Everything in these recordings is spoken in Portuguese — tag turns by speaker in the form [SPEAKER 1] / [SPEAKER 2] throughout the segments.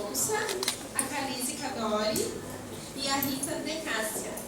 [SPEAKER 1] Mendonça, a Calize Cadori e a Rita De Cássia.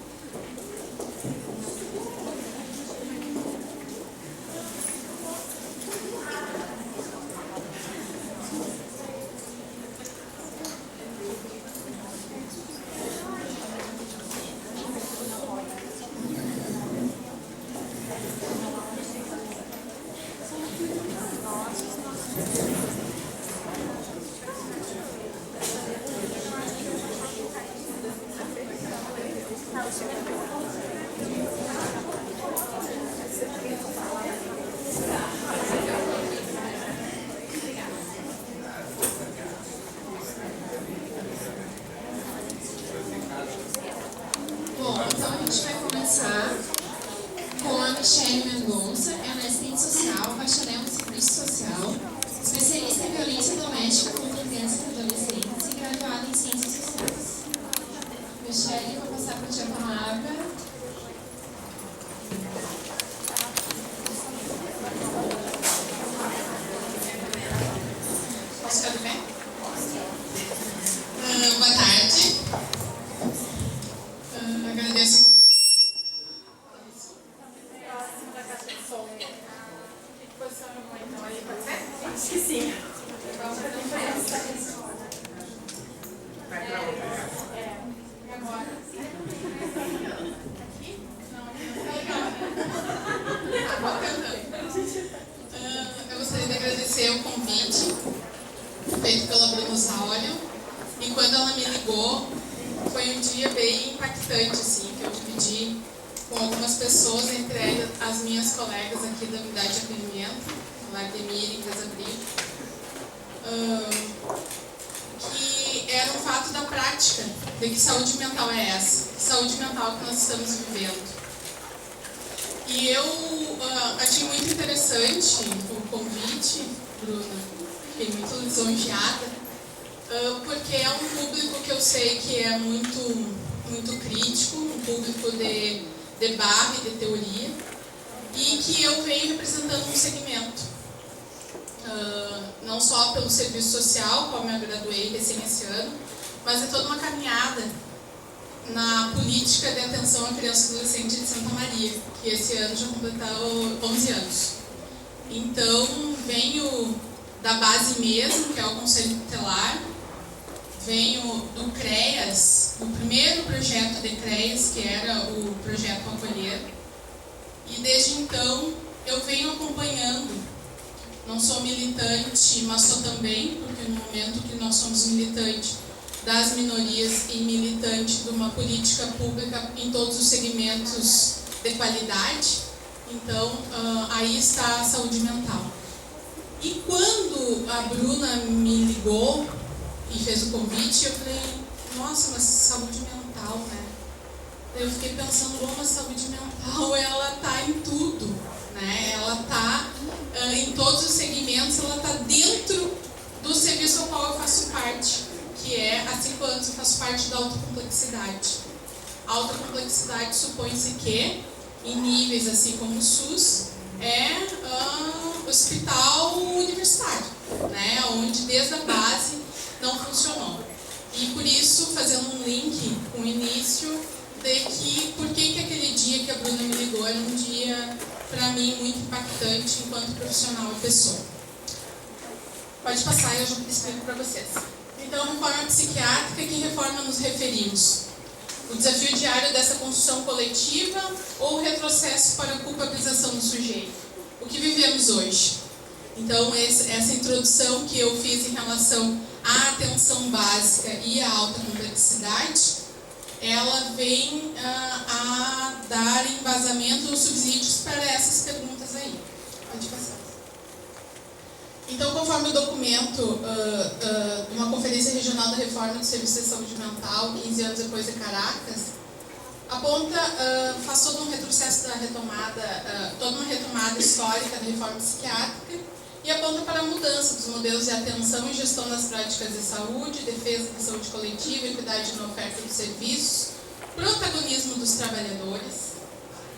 [SPEAKER 1] Bom, então a gente vai começar com a Michelle Mendonça. Ela é assistente social, bacharel em serviço social, especialista em violência doméstica contra crianças e adolescentes e graduada em ciências sociais. Michelle, vou passar para ti a palavra. Posso ficar de pé? Boa tarde. Agradeço.
[SPEAKER 2] Acho que sim.
[SPEAKER 1] Eu gostaria de agradecer o convite feito pela Bruna Zaolio. E quando ela me ligou, foi um dia bem impactante, assim, que eu dividi com algumas pessoas, entre elas as minhas colegas aqui da unidade de acolhimento, Lardemir e Casabril, que era um fato da prática de que saúde mental é essa, que saúde mental que nós estamos vivendo. E eu achei muito interessante o convite, Bruna, fiquei muito lisonjeada, porque é um público que eu sei que é muito crítico, um público de barra e de teoria, e que eu venho representando um segmento, não só pelo serviço social, como eu graduei recém esse ano, mas é toda uma caminhada na política de atenção à criança e adolescente de Santa Maria, que esse ano já completou 11 anos. Então, venho da base mesmo, que é o Conselho Tutelar, venho do CREAS, o primeiro projeto de CREAS, que era o projeto Acolher, e desde então eu venho acompanhando. Não sou militante, mas sou também, porque no momento que nós somos militantes das minorias e militante de uma política pública em todos os segmentos de qualidade, então aí está a saúde mental. E quando a Bruna me ligou e fez o convite, eu falei, nossa, mas saúde mental, né? Eu fiquei pensando, bom, a saúde mental, ela está em tudo, né? Ela está em todos os segmentos, ela está dentro do serviço ao qual eu faço parte, que é, há 5 anos eu faço parte da autocomplexidade. A autocomplexidade supõe-se que, em níveis assim como o SUS, é hospital universitário, né? Onde desde a base não funcionou. E por isso, fazendo um link com o início, de que por que aquele dia que a Bruna me ligou era um dia, para mim, muito impactante enquanto profissional e pessoa. Pode passar e eu já explico para vocês. Então, reforma psiquiátrica, que reforma nos referimos? O desafio diário dessa construção coletiva ou o retrocesso para a culpabilização do sujeito? O que vivemos hoje? Então, essa introdução que eu fiz em relação à atenção básica e à alta complexidade, ela vem a dar embasamento ou subsídios para essas perguntas aí. Pode passar. Então, conforme o documento de uma Conferência Regional da Reforma do Serviço de Saúde Mental, 15 anos depois de Caracas, aponta, faz todo um retrocesso da retomada, toda uma retomada histórica da reforma psiquiátrica e aponta para a mudança dos modelos de atenção e gestão das práticas de saúde, defesa da saúde coletiva, equidade na oferta de serviços, protagonismo dos trabalhadores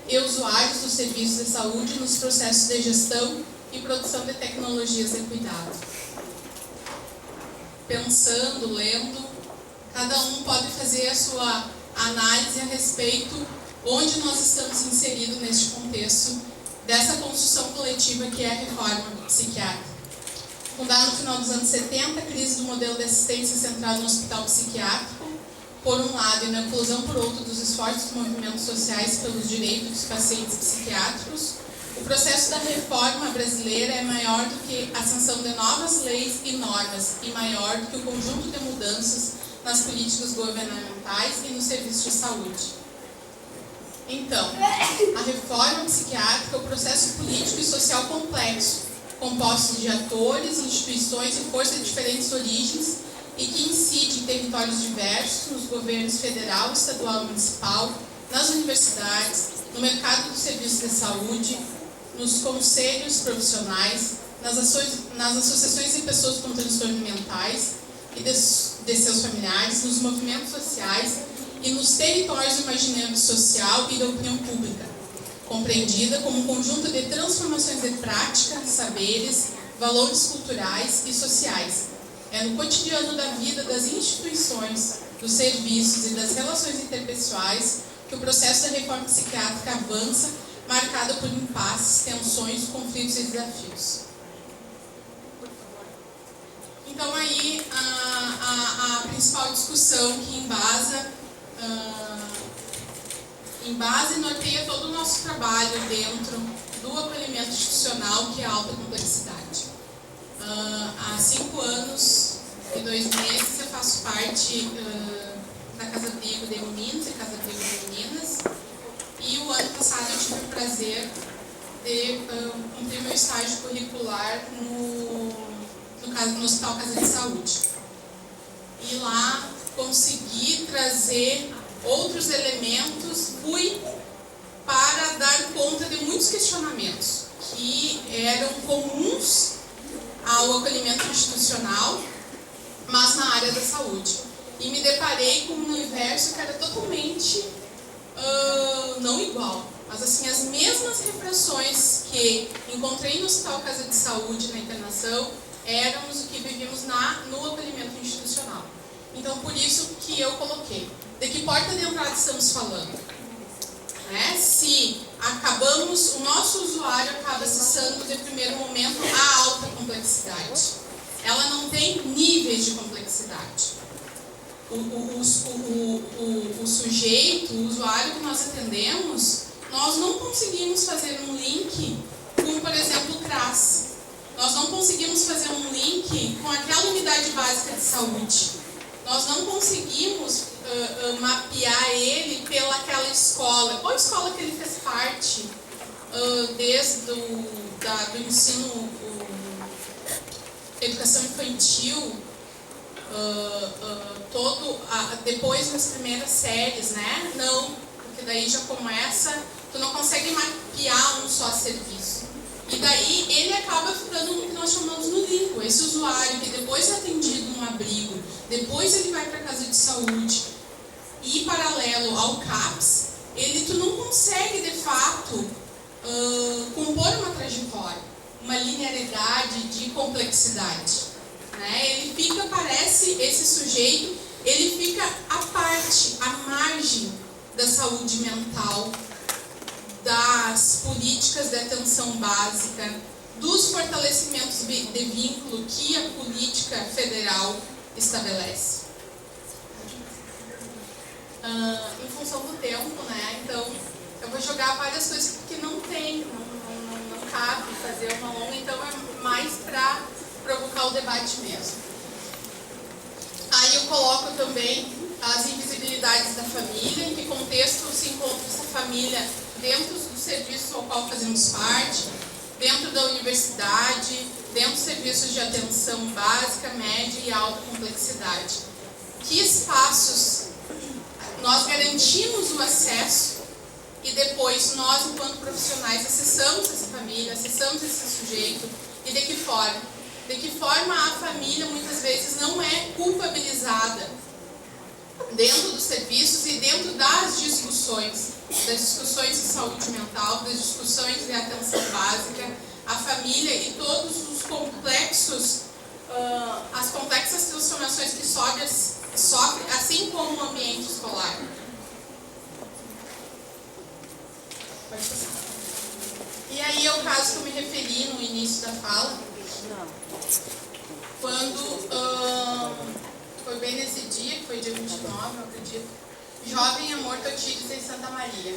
[SPEAKER 1] e usuários dos serviços de saúde nos processos de gestão e produção de tecnologias de cuidado. pensando, lendo, cada um pode fazer a sua análise a respeito onde nós estamos inseridos neste contexto dessa construção coletiva que é a reforma psiquiátrica. Fundada no final dos anos 70, a crise do modelo de assistência centrado no hospital psiquiátrico, por um lado, e na inclusão, por outro, dos esforços dos movimentos sociais pelos direitos dos pacientes psiquiátricos, o processo da reforma brasileira é maior do que a sanção de novas leis e normas e maior do que o conjunto de mudanças nas políticas governamentais e nos serviços de saúde. Então, a reforma psiquiátrica é um processo político e social complexo, composto de atores, instituições e forças de diferentes origens e que incide em territórios diversos, nos governos federal, estadual e municipal, nas universidades, no mercado dos serviços de saúde, nos conselhos profissionais, nas associações de pessoas com transtornos mentais e de seus familiares, nos movimentos sociais e nos territórios do imaginário social e da opinião pública, compreendida como um conjunto de transformações de prática, saberes, valores culturais e sociais. É no cotidiano da vida das instituições, dos serviços e das relações interpessoais que o processo da reforma psiquiátrica avança, marcado por impasses, tensões, conflitos e desafios. Então aí a principal discussão que embasa e norteia todo o nosso trabalho dentro do acolhimento institucional, que é a alta complexidade. Há 5 anos e 2 meses eu faço parte da Casa Abrigo de Meninos e Casa Abrigo de Meninas, e o ano passado eu tive o prazer de cumprir meu estágio curricular no Hospital Casa de Saúde. E lá consegui trazer outros elementos, fui para dar conta de muitos questionamentos que eram comuns ao acolhimento institucional, mas na área da saúde. E me deparei com um universo que era totalmente não igual, mas assim, as mesmas repressões que encontrei no Hospital Casa de Saúde, na internação, éramos o que vivíamos no acolhimento institucional. Então, por isso que eu coloquei. De que porta de entrada estamos falando? Se o nosso usuário acaba acessando, de primeiro momento, a alta complexidade. Ela não tem níveis de complexidade. O sujeito, o usuário que nós atendemos, nós não conseguimos fazer um link com, por exemplo, o CRAS. Nós não conseguimos fazer um link com aquela unidade básica de saúde. Nós não conseguimos mapear ele pela aquela escola. Qual escola que ele fez parte desde do ensino, educação infantil, depois das primeiras séries, né? Não, porque daí já começa, tu não consegue mapear um só serviço. E daí ele acaba ficando no que nós chamamos no limbo. Esse usuário que depois é atendido num abrigo, depois ele vai para a casa de saúde e paralelo ao CAPS, tu não consegue de fato compor uma trajetória, uma linearidade de complexidade. Né? Ele fica, parece, esse sujeito, ele fica à parte, à margem da saúde mental, das políticas de atenção básica, dos fortalecimentos de vínculo que a política federal estabelece. Em função do tempo, né? Então, eu vou jogar várias coisas porque não cabe fazer uma longa, então é mais para provocar o debate mesmo. Aí eu coloco também as invisibilidades da família, em que contexto se encontra essa família dentro do serviço ao qual fazemos parte, dentro da universidade, dentro dos serviços de atenção básica, média e alta complexidade. Que espaços nós garantimos o acesso e depois nós, enquanto profissionais, acessamos essa família, acessamos esse sujeito e de que forma? De que forma a família muitas vezes não é culpabilizada dentro dos serviços e dentro das discussões de saúde mental, das discussões de atenção básica, a família e todos os complexos as complexas transformações que sofre, assim como o ambiente escolar. Pode passar. E aí é o caso que eu me referi no início da fala, quando foi bem nesse dia, que foi dia 29, eu acredito, jovem é morto a tiros em Santa Maria.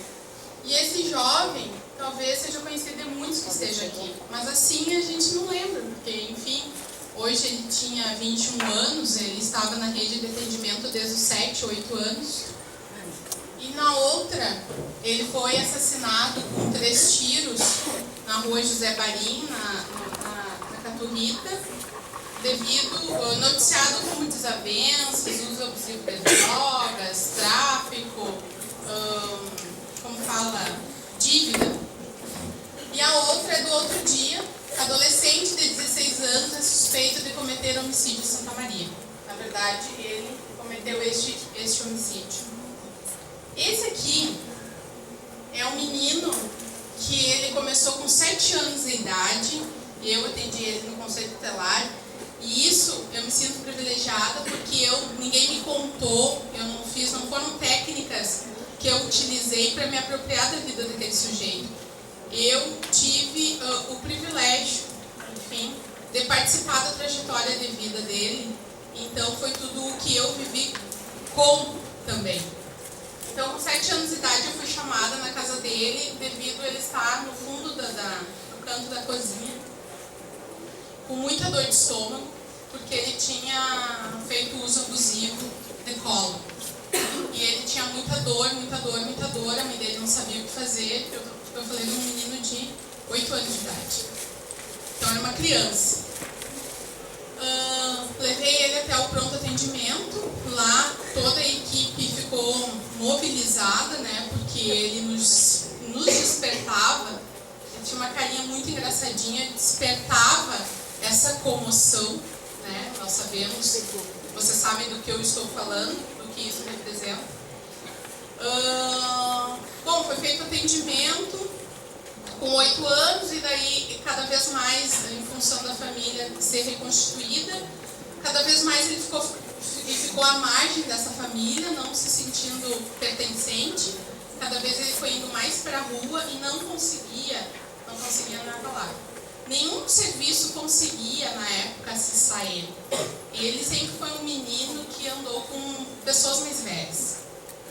[SPEAKER 1] E esse jovem talvez seja conhecido de muitos que estejam aqui, mas assim a gente não lembra, porque, enfim, hoje ele tinha 21 anos, ele estava na rede de atendimento desde os 7, 8 anos. E na outra, ele foi assassinado com 3 tiros na rua José Barim, na Caturrita, noticiado como desavenças, uso abusivo de drogas, tráfico, dívida. E a outra é do outro dia, adolescente de 16 anos é suspeito de cometer homicídio em Santa Maria. Na verdade, ele cometeu este homicídio. Esse aqui é um menino que ele começou com 7 anos de idade, eu atendi ele no Conselho Tutelar, e isso eu me sinto privilegiada porque ninguém me contou, não foram técnicas que eu utilizei para me apropriar da vida daquele sujeito. Eu tive o privilégio, enfim, de participar da trajetória de vida dele, então foi tudo o que eu vivi também. Então, com 7 anos de idade, eu fui chamada na casa dele, devido a ele estar no fundo do canto da cozinha, com muita dor de estômago, porque ele tinha feito uso abusivo de colo. E ele tinha muita dor, a mãe dele não sabia o que fazer. Eu falei de um menino de 8 anos de idade. Então, era uma criança. Levei ele até o pronto atendimento. Lá, toda a equipe ficou mobilizada, né? Porque ele nos despertava. Ele tinha uma carinha muito engraçadinha, despertava essa comoção, né? Nós sabemos, vocês sabem do que eu estou falando, do que isso representa. Bom, foi feito atendimento com 8 anos e daí cada vez mais, em função da família ser reconstituída, cada vez mais ele ficou à margem dessa família, não se sentindo pertencente. Cada vez ele foi indo mais para a rua e não conseguia nada lá. Nenhum serviço conseguia, na época, acessar ele. Ele sempre foi um menino que andou com pessoas mais velhas.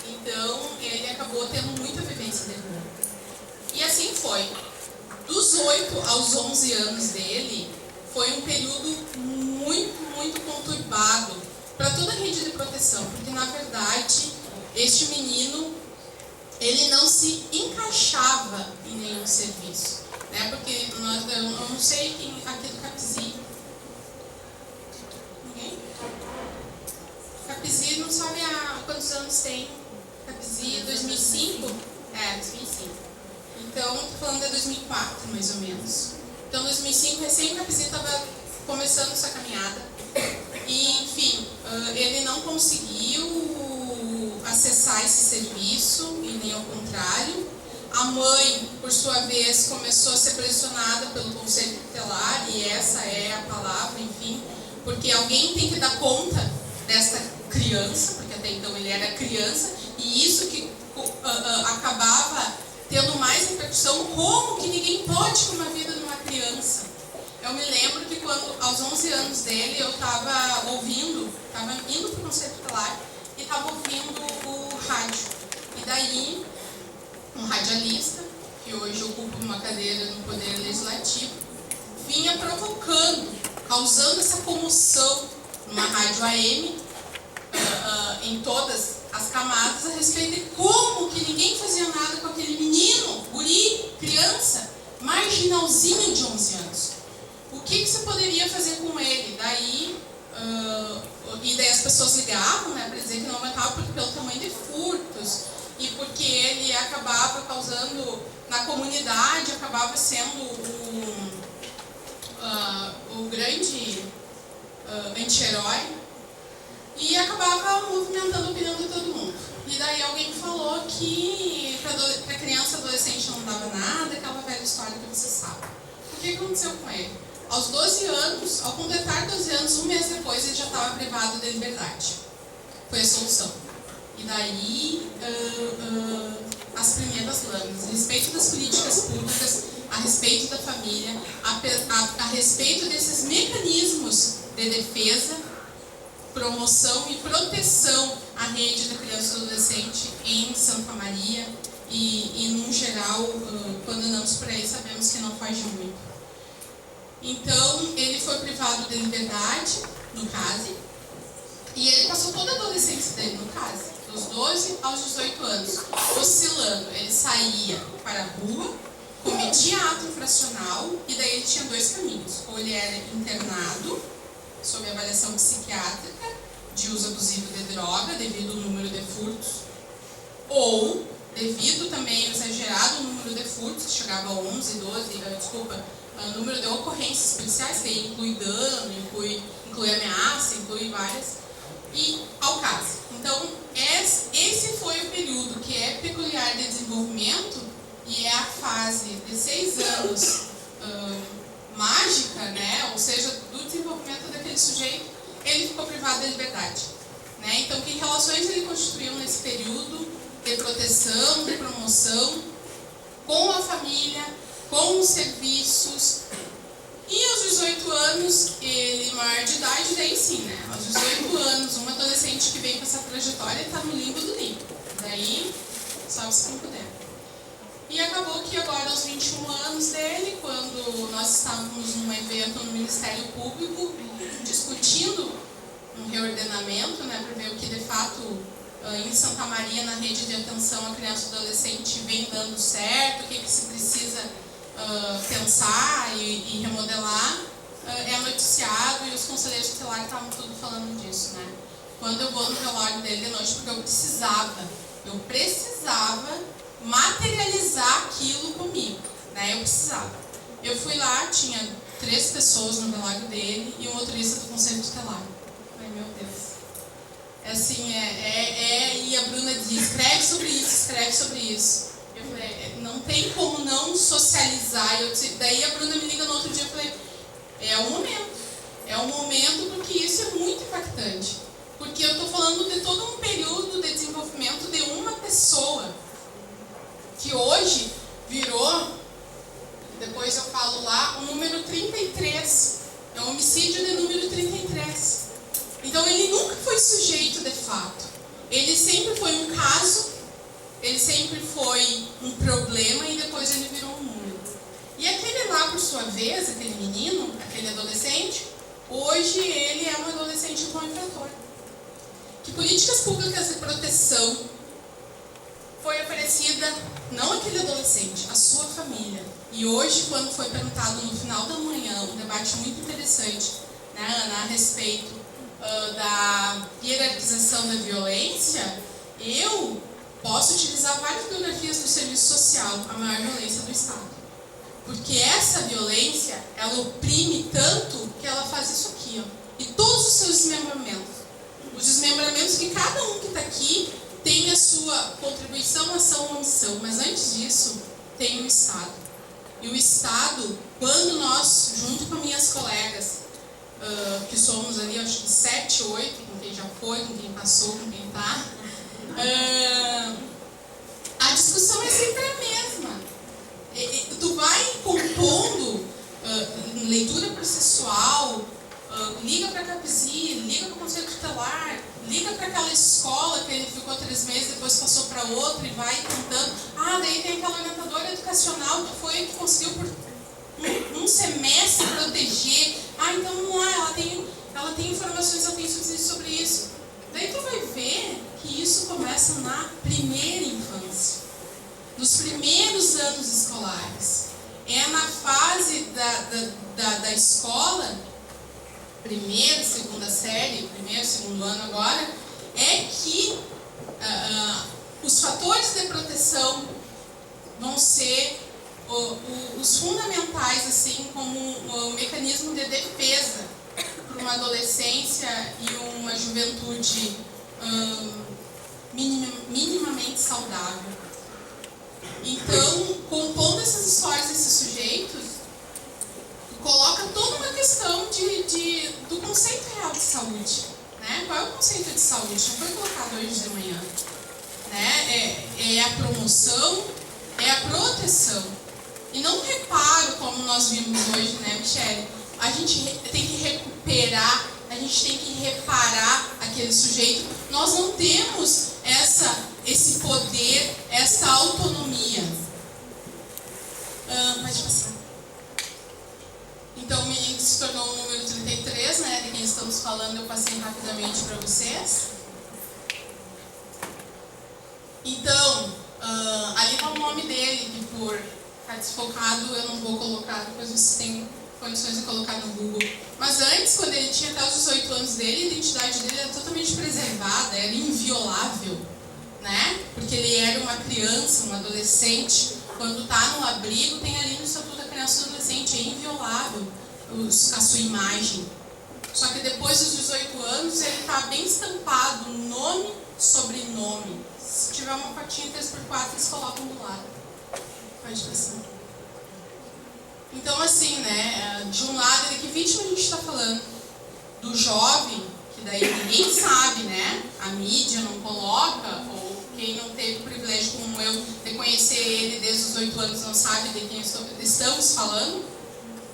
[SPEAKER 1] Então, ele acabou tendo muita vivência de rua. E assim foi. Dos 8 aos 11 anos dele, foi um período muito conturbado para toda a rede de proteção, porque, na verdade, este menino, ele não se encaixava em nenhum serviço, né? Porque eu não sei quem aqui do Capizi. Ninguém? Capizi não sabe há quantos anos tem. Capizi, 2005? 2005. Então, estou falando de 2004, mais ou menos. Então, 2005, recém o Capizi estava começando essa caminhada. E, enfim, ele não conseguiu acessar esse serviço, e nem ao contrário. A mãe, por sua vez, começou a ser pressionada pelo Conselho Tutelar, e essa é a palavra, enfim, porque alguém tem que dar conta dessa criança, porque até então ele era criança, e isso que acabava tendo mais repercussão, como que ninguém pode com a vida de uma criança. Eu me lembro que quando, aos 11 anos dele, eu estava indo para o Conselho Tutelar e estava ouvindo o rádio. E daí, um radialista, que hoje ocupa uma cadeira no Poder Legislativo, vinha provocando, causando essa comoção numa rádio AM, em todas as camadas, a respeito de como que ninguém fazia nada com aquele menino, guri, criança, marginalzinho de 11 anos. O que você poderia fazer com ele? Daí as pessoas ligavam, né, para dizer que não aumentava pelo tamanho de furtos e porque ele acabava causando na comunidade, acabava sendo o grande anti-herói e acabava movimentando a opinião de todo mundo. E daí alguém falou que para criança e adolescente não dava nada, aquela velha história que você sabe. O que aconteceu com ele? Aos 12 anos, ao completar 12 anos, um mês depois, ele já estava privado de liberdade. Foi a solução. E daí, as primeiras lâminas, a respeito das políticas públicas, a respeito da família, a respeito desses mecanismos de defesa, promoção e proteção à rede da criança e do adolescente em Santa Maria e num geral, quando andamos por aí, sabemos que não foge muito. Então, ele foi privado de liberdade, no CASE, e ele passou toda a adolescência dele no CASE, dos 12 aos 18 anos, oscilando. Ele saía para a rua, cometia ato infracional, e daí ele tinha dois caminhos. Ou ele era internado, sob avaliação psiquiátrica, de uso abusivo de droga, devido ao número de furtos, ou, devido também ao exagerado número de furtos, que chegava a 11, 12, número de ocorrências policiais, que aí inclui dano, inclui ameaça, inclui várias, e ao caso. Então, esse foi o período que é peculiar de desenvolvimento e é a fase de 6 anos mágica, né? Ou seja, do desenvolvimento daquele sujeito, ele ficou privado da liberdade. Né? Então, que relações ele constituiu nesse período de proteção, de promoção, com a família, com os serviços. E aos 18 anos, ele maior de idade, daí sim, né? Aos 18 anos, um adolescente que vem com essa trajetória está no limbo do limbo. Daí, salve-se quem puder. E acabou que agora, aos 21 anos dele, quando nós estávamos num evento no Ministério Público, discutindo um reordenamento, né, para ver o que de fato em Santa Maria, na rede de atenção à criança e adolescente, vem dando certo, o que se precisa pensar e remodelar, é noticiado, e os conselheiros tutelares estavam tudo falando disso, né? Quando eu vou no velório dele de noite, porque eu precisava materializar aquilo comigo, né? Eu fui lá, tinha 3 pessoas no velório dele e um motorista do conselho tutelar. Ai, meu Deus. É assim, e a Bruna diz, escreve sobre isso. Eu falei, não tem como não socializar. Daí a Bruna me liga no outro dia e falei, é o momento porque isso é muito impactante. Porque eu estou falando de todo um período de desenvolvimento de uma pessoa que hoje virou, depois eu falo lá, o número 33. É um homicídio de número 33. Então ele nunca foi sujeito de fato. Ele sempre foi um caso, ele sempre foi um problema e depois ele virou um número. E aquele lá, por sua vez, aquele menino, aquele adolescente, hoje ele é um adolescente bom infrator. Que políticas públicas de proteção foi oferecida, não aquele adolescente, a sua família. E hoje, quando foi perguntado no final da manhã, um debate muito interessante, né, Ana, a respeito da hierarquização da violência, eu posso utilizar várias biografias do serviço social, a maior violência do Estado. Porque essa violência, ela oprime tanto que ela faz isso aqui, ó, e todos os seus desmembramentos. Os desmembramentos que cada um que está aqui tem a sua contribuição, ação ou omissão, mas antes disso, tem o Estado. E o Estado, quando nós, junto com minhas colegas, que somos ali, acho que 7, 8, com quem já foi, com quem passou, com quem está, a discussão é sempre a mesma. Tu vai compondo leitura processual, liga para a CAPSI, liga para o Conselho Tutelar, liga para aquela escola que ele ficou 3 meses, depois passou para outra e vai tentando. Daí tem aquela orientadora educacional que foi a que conseguiu por um semestre proteger. Então vamos lá, ela tem informações, ela tem subsídios sobre isso. Daí tu vai ver que isso começa na primeira infância, nos primeiros anos escolares. É na fase da escola, primeira, segunda série, primeiro, segundo ano agora, é que os fatores de proteção vão ser os fundamentais, assim, como um mecanismo de defesa para uma adolescência e uma juventude minimamente saudável. Então, compondo essas histórias desses sujeitos, coloca toda uma do conceito real de saúde. Né? Qual é o conceito de saúde? Não foi colocado hoje de manhã. Né? É a promoção, é a proteção. E não reparo, como nós vimos hoje, né, Michele? A gente tem que recuperar, a gente tem que reparar aquele sujeito. Nós não temos esse poder, essa autonomia. Pode passar. Então, o menino se tornou o número 33, né, de quem estamos falando, eu passei rapidamente para vocês. Então, ali está o nome dele, que por estar desfocado eu não vou colocar, depois você tem condições de colocar no Google. Mas antes, quando ele tinha até os 18 anos dele, a identidade dele era totalmente preservada, era inviolável, né? Porque ele era uma criança, um adolescente. Quando está no abrigo, tem ali no Estatuto da Criança e do Adolescente, é inviolável a sua imagem. Só que depois dos 18 anos, ele está bem estampado, nome, sobrenome. Se tiver uma fotinha 3x4, eles colocam do lado. Pode passar. Então, assim, né, de um lado, de que vítima a gente está falando? Do jovem, que daí ninguém sabe, né? A mídia não coloca, ou quem não teve o privilégio como eu de conhecer ele desde os 8 anos não sabe de quem estamos falando.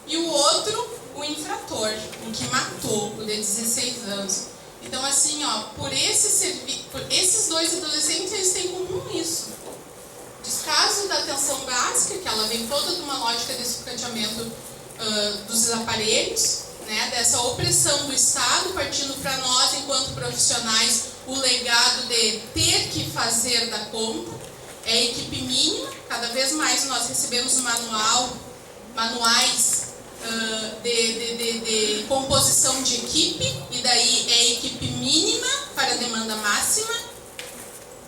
[SPEAKER 1] E o outro, o infrator, o que matou, o de 16 anos. Então, assim, ó, por esses dois adolescentes, eles têm em comum isso. Descaso da atenção básica, que ela vem toda de uma lógica de sucateamento dos aparelhos, né, dessa opressão do Estado, partindo para nós, enquanto profissionais, o legado de ter que fazer da conta, é a equipe mínima. Cada vez mais nós recebemos manuais de composição de equipe, e daí é a equipe mínima para a demanda máxima.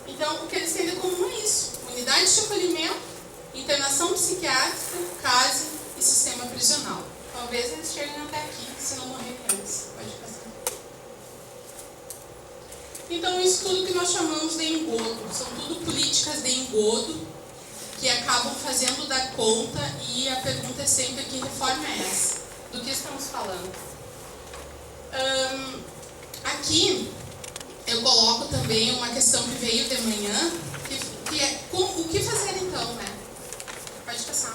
[SPEAKER 1] Então, o que eles têm de comum é isso: unidade de acolhimento, internação psiquiátrica, CASE e sistema prisional. Talvez eles cheguem até aqui, se não morrerem antes. Pode passar. Então, isso tudo que nós chamamos de engodo, são tudo políticas de engodo que acabam fazendo da conta, e a pergunta é sempre: que reforma é essa? Do que estamos falando? Aqui eu coloco também uma questão que veio de manhã, que é o que fazer então, né? Pode passar.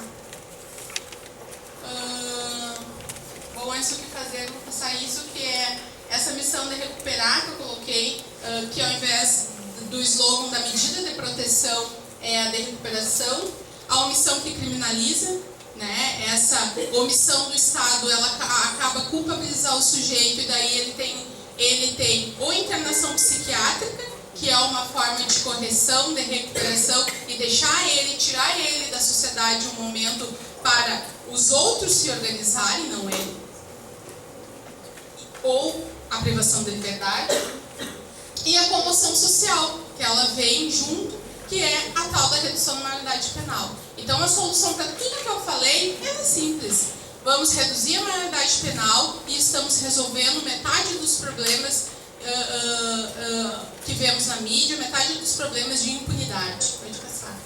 [SPEAKER 1] Bom, antes do que fazer, eu vou passar isso, que é essa missão de recuperar, que eu coloquei, que ao invés do slogan da medida de proteção é a de recuperação. A omissão que criminaliza, né? Essa omissão do Estado, ela acaba culpabilizar o sujeito, e daí ele tem ou internação psiquiátrica, que é uma forma de correção, de recuperação, e tirar ele da sociedade um momento para os outros se organizarem, não ele. Ou a privação da liberdade. E a comoção social, que ela vem junto, que é a tal da redução da maioridade penal. Então, a solução para tudo que eu falei é simples. Vamos reduzir a maioridade penal e estamos resolvendo metade dos problemas que vemos na mídia, metade dos problemas de impunidade. Pode passar.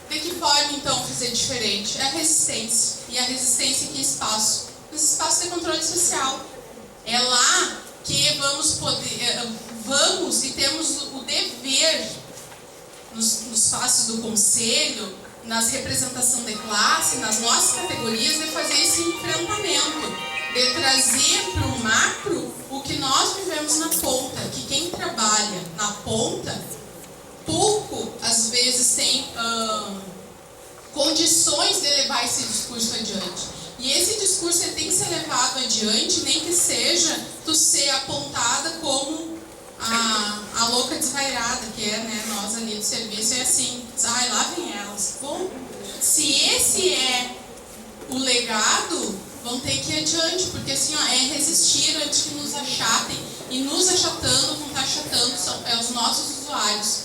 [SPEAKER 1] De que forma, então, fazer diferente? É a resistência. E a resistência em que espaço? Nos espaços de controle social. É lá que vamos e temos o dever, nos espaços do conselho, nas representação de classe, nas nossas categorias, de fazer esse enfrentamento, de trazer para o macro o que nós vivemos na ponta, que quem trabalha na ponta, pouco, às vezes, tem condições de levar esse discurso adiante. E esse discurso tem que ser levado adiante, nem que seja tu ser apontada como a louca desvairada, que é, né, nós ali do serviço, é assim, lá vem elas. Bom, se esse é o legado, vão ter que ir adiante, porque assim, é resistir antes que nos achatem, e nos achatando, não está achatando, os nossos usuários,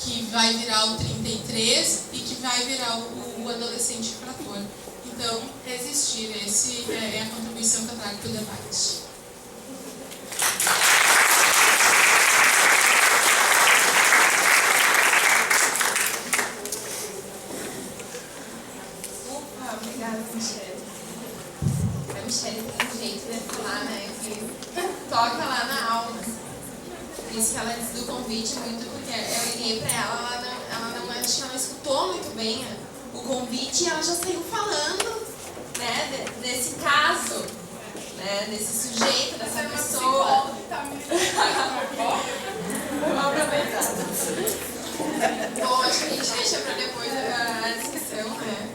[SPEAKER 1] que vai virar o 33 e que vai virar o adolescente infrator. Então, resistir, essa é a contribuição que eu trago para o debate.
[SPEAKER 2] Obrigada, Michele. Por isso que ela disse do convite muito, porque eu liguei pra ela, acho que ela escutou muito bem o convite e ela já saiu falando, né, desse caso, né, desse sujeito, dessa pessoa. Vamos aproveitar. Bom, acho que a gente deixa para depois a discussão, né?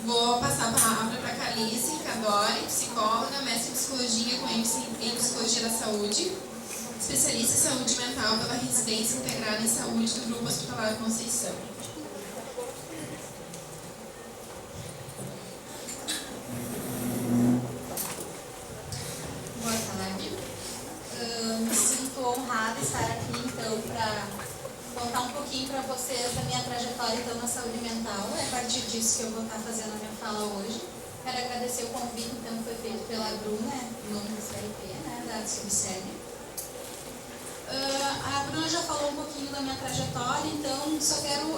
[SPEAKER 2] Vou passar a palavra para a Calice Cadori, psicóloga, mestre em psicologia com ênfase em psicologia da saúde, especialista em saúde mental pela residência integrada em saúde do Grupo Hospitalar Conceição.
[SPEAKER 3] Boa tarde. Me sinto honrada de estar aqui, então, para contar um pouquinho para vocês da minha trajetória então, na saúde mental. É a partir disso que eu vou estar fazendo a minha fala hoje. Quero agradecer o convite então, que foi feito pela Bruna, em nome do CRP, né, da Subseg. A Bruna já falou um pouquinho da minha trajetória, então só quero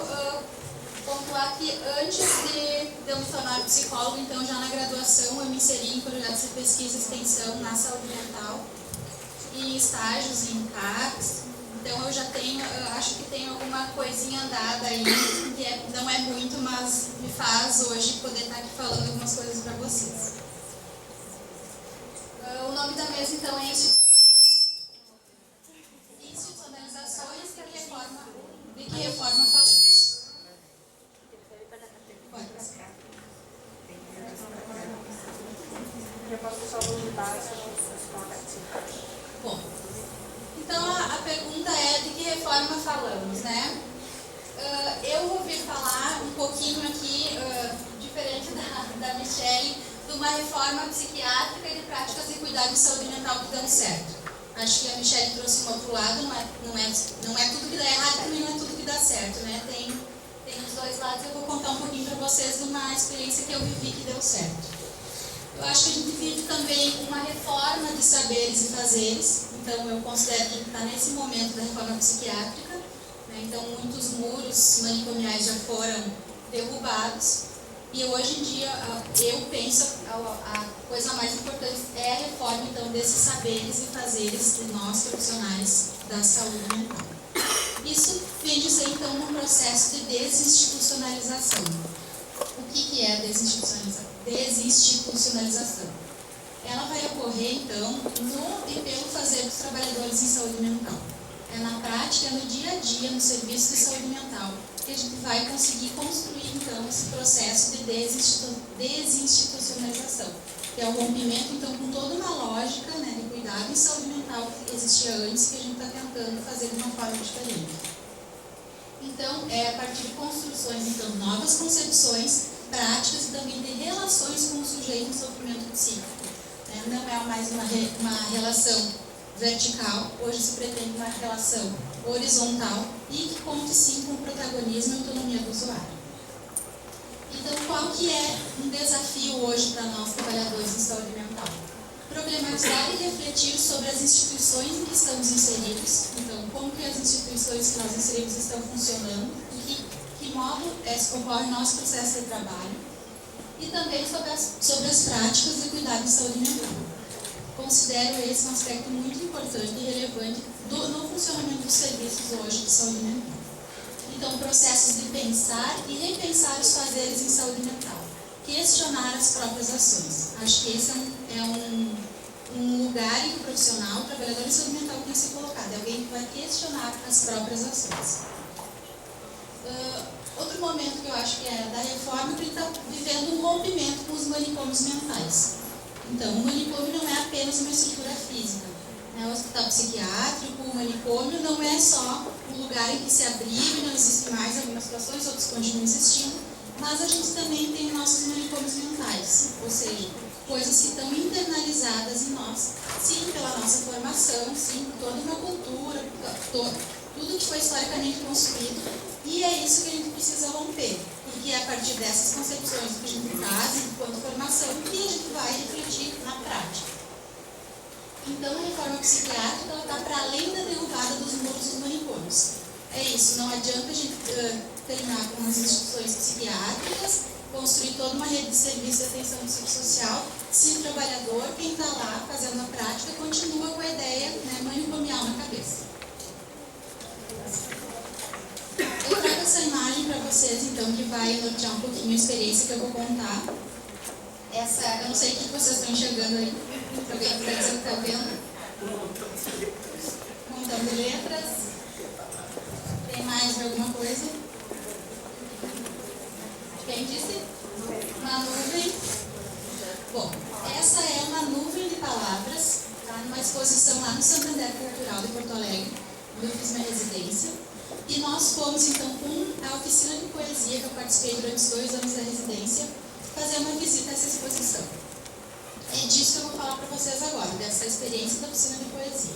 [SPEAKER 3] pontuar que antes de eu me tornar psicóloga, então já na graduação eu me inseri em projetos de pesquisa e extensão na saúde mental, em estágios em CAPs. Então eu já tenho, acho que tenho alguma coisinha andada aí, que não é muito, mas me faz hoje poder estar aqui falando algumas coisas para vocês. O nome da mesa então é Institucionalizações de que reforma falamos. Pode passar.
[SPEAKER 4] Eu posso só voltar se vocês colocarem.
[SPEAKER 3] Bom, então a pergunta é de que reforma falamos, né? Eu vou vir falar um pouquinho aqui, diferente da Michelle, de uma reforma psiquiátrica e de práticas de cuidado de saúde mental que dão certo. Acho que a Michelle trouxe um outro lado, não é tudo que dá errado, também não é tudo que dá certo, né? Tem os dois lados, eu vou contar um pouquinho para vocês de uma experiência que eu vivi que deu certo. Eu acho que a gente vive também uma reforma de saberes e fazeres, então eu considero que está nesse momento da reforma psiquiátrica, né? Então muitos muros manicomiais já foram derrubados e hoje em dia eu penso a coisa mais importante é a reforma então desses saberes e fazeres de nós profissionais da saúde mental. Isso vem dizer então um processo de desinstitucionalização. O que é a desinstitucionalização? Ela vai ocorrer, então, no e pelo fazer dos trabalhadores em saúde mental. É na prática, no dia a dia, no serviço de saúde mental, que a gente vai conseguir construir, então, esse processo de desinstitucionalização, que é o rompimento, então, com toda uma lógica, né, de cuidado em saúde mental que existia antes, que a gente está tentando fazer de uma forma diferente. Então, é a partir de construções, então, novas concepções, práticas e também de relações com o sujeito em sofrimento psíquico. Não é mais uma relação vertical, hoje se pretende uma relação horizontal e que conte sim com o protagonismo e autonomia do usuário. Então, qual que é um desafio hoje para nós, trabalhadores em saúde mental? Problematizar e refletir sobre as instituições em que estamos inseridos, então, como que as instituições que nós inserimos estão funcionando, e que modo ocorre o nosso processo de trabalho, e também sobre as práticas de cuidado em saúde mental. Considero esse um aspecto muito importante e relevante no funcionamento dos serviços hoje de saúde mental. Então, processos de pensar e repensar os fazeres em saúde mental, questionar as próprias ações. Acho que esse é um lugar em que o profissional, o trabalhador em saúde mental tem que ser colocado, é alguém que vai questionar as próprias ações. Outro momento que eu acho que é da reforma é que ele está vivendo um rompimento com os manicômios mentais. Então, o manicômio não é apenas uma estrutura física. O hospital psiquiátrico, o manicômio não é só um lugar em que se abriu e não existe mais em algumas situações, outros continuam existindo, mas a gente também tem nossos manicômios mentais, ou seja, coisas que estão internalizadas em nós, sim, pela nossa formação, sim, por toda uma cultura, tudo que foi historicamente construído, e é isso que a gente precisa romper, porque é a partir dessas concepções que a gente traz enquanto formação que a gente vai refletir na prática. Então, a reforma psiquiátrica está para além da derrubada dos muros dos manicômios. É isso, não adianta a gente terminar com as instituições psiquiátricas, construir toda uma rede de serviço de atenção psicossocial, se o trabalhador, quem está lá fazendo a prática, continua com a ideia manicomial na cabeça. vai nortear um pouquinho a experiência que eu vou contar. Eu não sei o que vocês estão enxergando aí. Se alguém quiser dizer o que está vendo. Montão de letras. Tem mais alguma coisa? Quem disse? Uma nuvem. Bom, essa é uma nuvem de palavras, tá? Numa exposição lá no Santander Cultural de Porto Alegre, onde eu fiz minha residência. E nós fomos, então, com a oficina de poesia que eu participei durante os 2 anos da residência, fazer uma visita a essa exposição. É disso que eu vou falar para vocês agora, dessa experiência da oficina de poesia.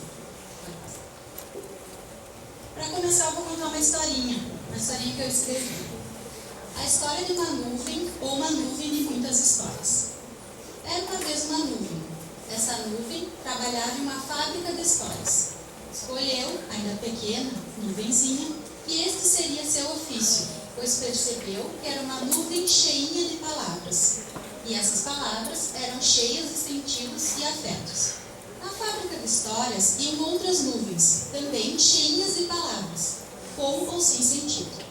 [SPEAKER 3] Para começar, eu vou contar uma historinha que eu escrevi. A história de uma nuvem ou uma nuvem de muitas histórias. Era uma vez uma nuvem. Essa nuvem trabalhava em uma fábrica de histórias. Escolheu, ainda pequena, nuvenzinha, que este seria seu ofício, pois percebeu que era uma nuvem cheinha de palavras. E essas palavras eram cheias de sentidos e afetos. Na fábrica de histórias iam outras nuvens, também cheinhas de palavras, com ou sem sentido.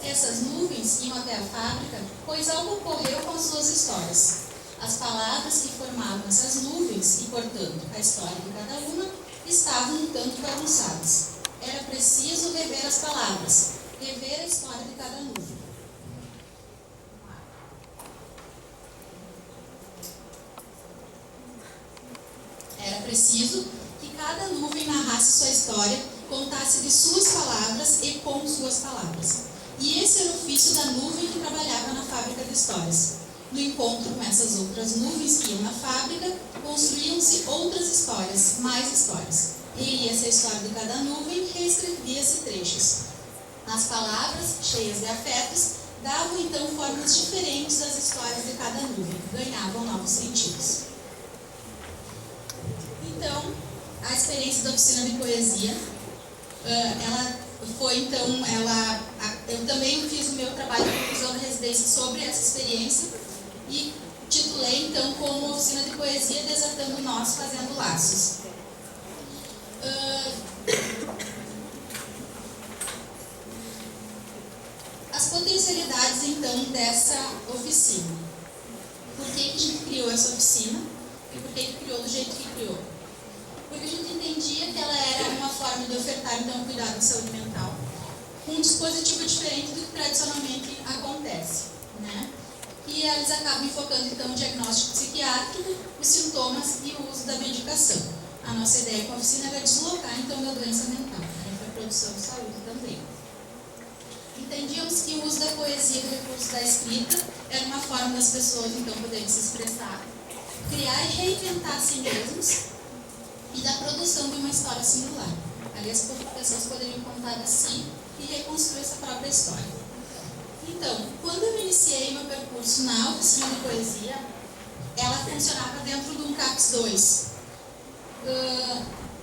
[SPEAKER 3] Essas nuvens iam até a fábrica, pois algo ocorreu com as suas histórias. As palavras que formavam essas nuvens, e portanto a história de cada uma, estavam um tanto bagunçadas. Era preciso rever as palavras, rever a história de cada nuvem. Era preciso que cada nuvem narrasse sua história, contasse de suas palavras e com suas palavras. E esse era o ofício da nuvem que trabalhava na fábrica de histórias. No encontro com essas outras nuvens que iam na fábrica, construíam-se outras histórias, mais histórias. E essa história de cada nuvem reescrevia-se trechos. As palavras, cheias de afetos, davam então formas diferentes às histórias de cada nuvem, ganhavam novos sentidos. Então, a experiência da oficina de poesia, eu também fiz o meu trabalho de conclusão da residência sobre essa experiência e titulei então como Oficina de Poesia Desatando Nós, Fazendo Laços. As potencialidades então dessa oficina. Por que a gente criou essa oficina e por que criou do jeito que criou? Porque a gente entendia que ela era uma forma de ofertar então o cuidado de saúde mental com um dispositivo diferente do que tradicionalmente acontece, né? E eles acabam enfocando então o diagnóstico psiquiátrico, os sintomas e o uso da medicação. A nossa ideia com a oficina era deslocar então da doença mental, para a produção de saúde também. Entendíamos que o uso da poesia e do recurso da escrita era uma forma das pessoas então poderem se expressar, criar e reinventar a si mesmos e da produção de uma história singular. Ali as pessoas poderiam contar de si e reconstruir essa própria história. Então, quando eu iniciei meu percurso na oficina de poesia, ela funcionava dentro de um CAPS 2.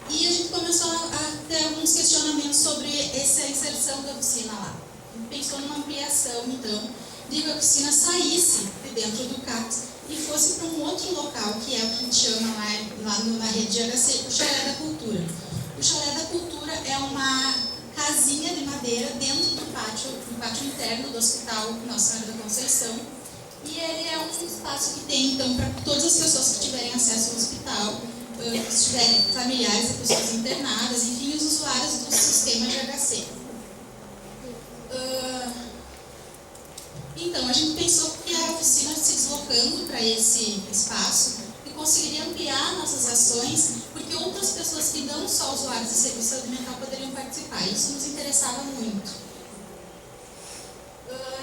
[SPEAKER 3] E a gente começou a ter alguns questionamentos sobre essa inserção da oficina lá. A gente pensou numa ampliação, então, de que a oficina saísse de dentro do CAPS e fosse para um outro local, que é o que a gente chama lá na rede de HC, o Chalé da Cultura. O Chalé da Cultura é uma casinha de madeira dentro do pátio interno do Hospital Nossa Senhora da Conceição. E ele é um espaço que tem, então, para todas as pessoas que tiverem acesso ao hospital, se tiverem familiares de pessoas internadas, enfim, os usuários do sistema de HC. Então, a gente pensou que a oficina se deslocando para esse espaço e conseguiria ampliar nossas ações, porque outras pessoas que não só usuários de serviço de saúde mental poderiam participar. Isso nos interessava muito.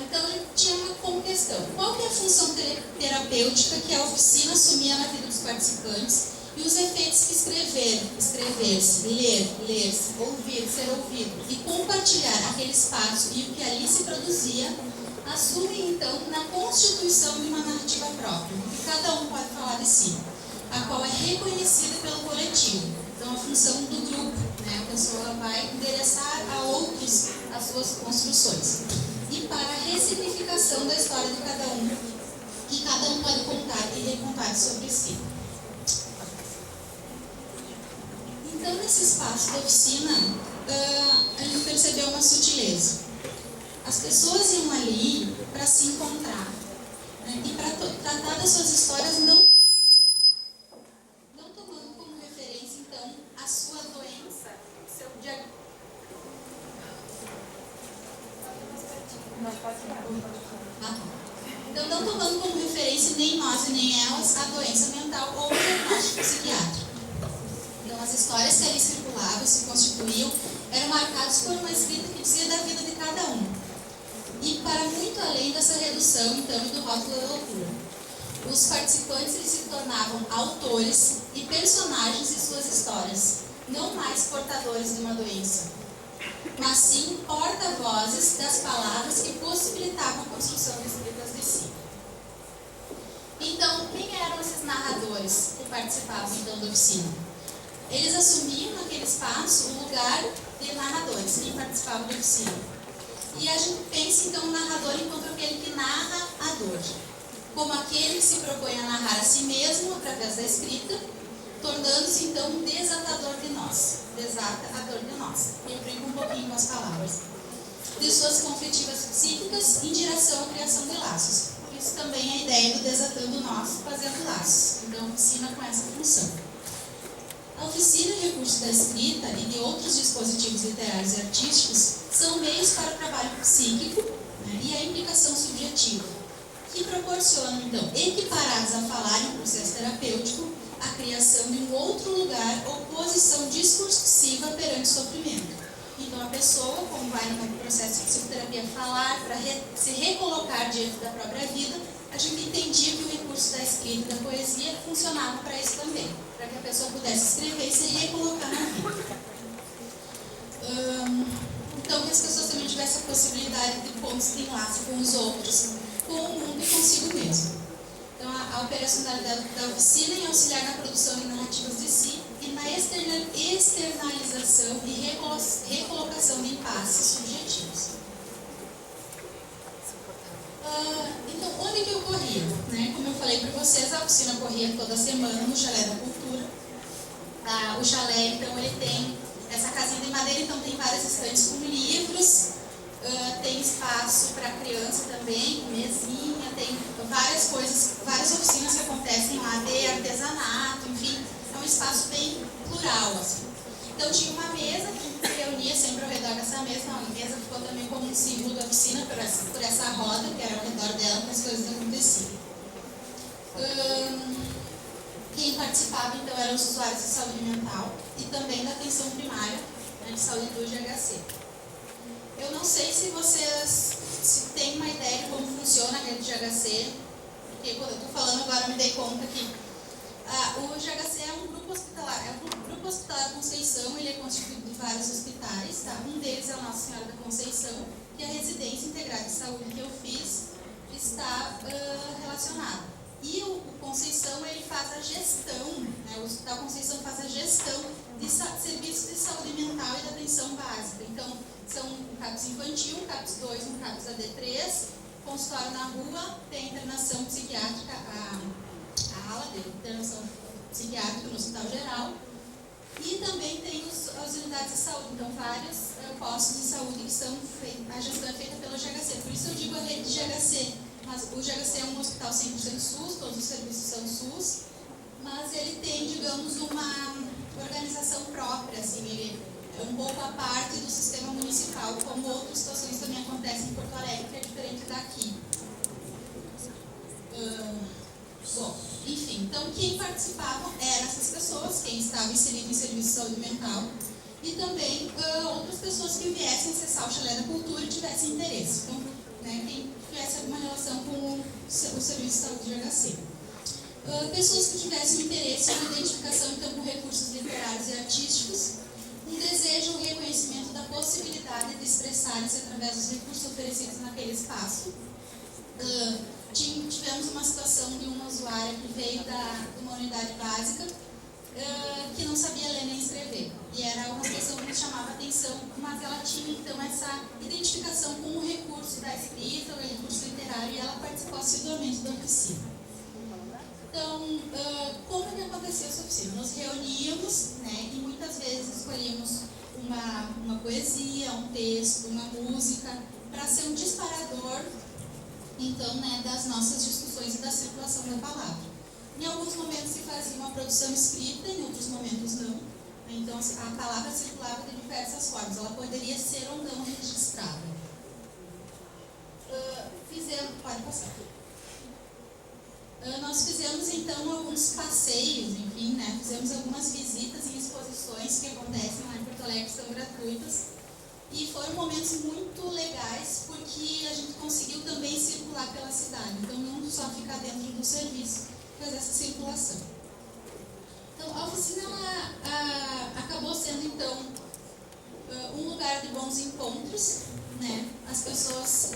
[SPEAKER 3] Então, a gente tinha como questão: qual que é a função terapêutica que a oficina assumia na vida dos participantes e os efeitos que escrever-se, ler-se, ouvir, ser ouvido e compartilhar aquele espaço e o que ali se produzia assumem, então, na constituição de uma narrativa própria, que cada um pode falar de si, a qual é reconhecida pelo coletivo. Então, a função do grupo, né? A pessoa vai endereçar a outros as suas construções. E para a ressignificação da história de cada um, que cada um pode contar e recontar sobre si. Então, nesse espaço da oficina, a gente percebeu uma sutileza. As pessoas iam ali para se encontrar, né? E para tratar das suas histórias, não tomando como referência, então, a sua doença, o seu diagnóstico. Então, não tomando como referência nem nós e nem elas a doença mental ou o diagnóstico psiquiátrico. Então, as histórias que ali circulavam, se constituíam, eram marcadas por uma escrita que dizia da vida de cada um. E para muito além dessa redução, então, do rótulo da loucura. Os participantes eles se tornavam autores e personagens de suas histórias, não mais portadores de uma doença, mas sim porta-vozes das palavras que possibilitavam a construção de escritas de si. Então, quem eram esses narradores que participavam então da oficina? Eles assumiam naquele espaço o lugar de narradores, quem participava da oficina. E a gente pensa então o narrador enquanto aquele que narra a dor, como aquele que se propõe a narrar a si mesmo através da escrita, tornando-se então um desatador de nós, desata a dor de nós. Eu brinco um pouquinho com as palavras. De suas conflitivas psíquicas em direção à criação de laços. Isso também é a ideia do desatando nós, fazendo laços. Então, a oficina com essa função. A oficina e recursos da escrita e de outros dispositivos literários e artísticos são meios para o trabalho psíquico, né, e a implicação subjetiva, que proporcionam, então, equiparados a falar em um processo terapêutico, a criação de um outro lugar ou posição discursiva perante o sofrimento. Então, a pessoa, como vai no processo de psicoterapia falar para se recolocar diante da própria vida, a gente entendia que o recurso da escrita e da poesia funcionava para isso também, para que a pessoa pudesse escrever e se recolocar na vida. Então, que as pessoas também tivessem a possibilidade de pontos de enlace com os outros, com o mundo e consigo mesmo. Então, a operacionalidade da oficina em auxiliar na produção de narrativas de si e na externalização e recolocação de impasses subjetivos. Então, onde que ocorria? Né? Como eu falei para vocês, a oficina ocorria toda semana no Chalé da Cultura. O chalé, então, ele tem essa casinha de madeira, então tem várias estantes com livros, tem espaço para criança também, com mesinha, tem várias coisas, várias oficinas que acontecem lá de artesanato, enfim, é um espaço bem plural, assim. Então tinha uma mesa que se reunia sempre ao redor dessa mesa, a mesa ficou também como um símbolo da oficina por essa roda que era ao redor dela que as coisas aconteciam. Quem participava então eram os usuários de saúde mental e também da atenção primária, né, de saúde do GHC. Eu não sei se vocês têm uma ideia de como funciona a rede de GHC, porque quando eu estou falando agora eu me dei conta que o GHC é um grupo hospitalar, Conceição, ele é constituído de vários hospitais, tá? Um deles é a Nossa Senhora da Conceição, que a residência integrada de saúde que eu fiz está relacionada. E o Conceição, ele faz a gestão, né? O Hospital Conceição faz a gestão de serviços de saúde mental e de atenção básica. Então, são um CAPS infantil, um CAPS 2, um CAPS AD3, consultório na rua, tem internação psiquiátrica, a ala de internação psiquiátrica no Hospital Geral, e também tem as unidades de saúde, então vários postos de saúde que são feitos, a gestão é feita pelo GHC, por isso eu digo a rede de GHC, mas o GHC é um hospital 100% SUS, todos os serviços são SUS, mas ele tem, digamos, uma organização própria, assim, ele é um pouco à parte do sistema municipal, como outras situações também acontecem em Porto Alegre, que é diferente daqui. Bom, enfim, então quem participava eram essas pessoas, quem estava inserido em serviço de saúde mental e também outras pessoas que viessem acessar o Chalé da Cultura e tivessem interesse. Então, né, quem tivesse alguma relação com o serviço de saúde de GHC. Pessoas que tivessem interesse na identificação então com recursos literários e artísticos, um desejo ou reconhecimento da possibilidade de expressarem-se através dos recursos oferecidos naquele espaço. Tivemos uma situação de uma usuária que veio de uma unidade básica que não sabia ler nem escrever. E era uma situação que nos chamava a atenção, mas ela tinha então essa identificação com o recurso da escrita, o recurso literário, e ela participou assiduamente da oficina. Então, como que acontecia essa oficina? Nos reuníamos, né, e muitas vezes escolhíamos uma poesia, um texto, uma música, para ser um disparador, então, né, das nossas discussões e da circulação da palavra. Em alguns momentos se fazia uma produção escrita, em outros momentos não. Então, a palavra circulava de diversas formas. Ela poderia ser ou não registrada. Pode passar. Nós fizemos, então, alguns passeios, enfim, né? Fizemos algumas visitas em exposições que acontecem lá em Porto Alegre, que são gratuitas. E foram momentos muito legais, porque a gente conseguiu também circular pela cidade. Então, não só ficar dentro do serviço, mas essa circulação. Então, a oficina ela, acabou sendo, então, um lugar de bons encontros, né? As pessoas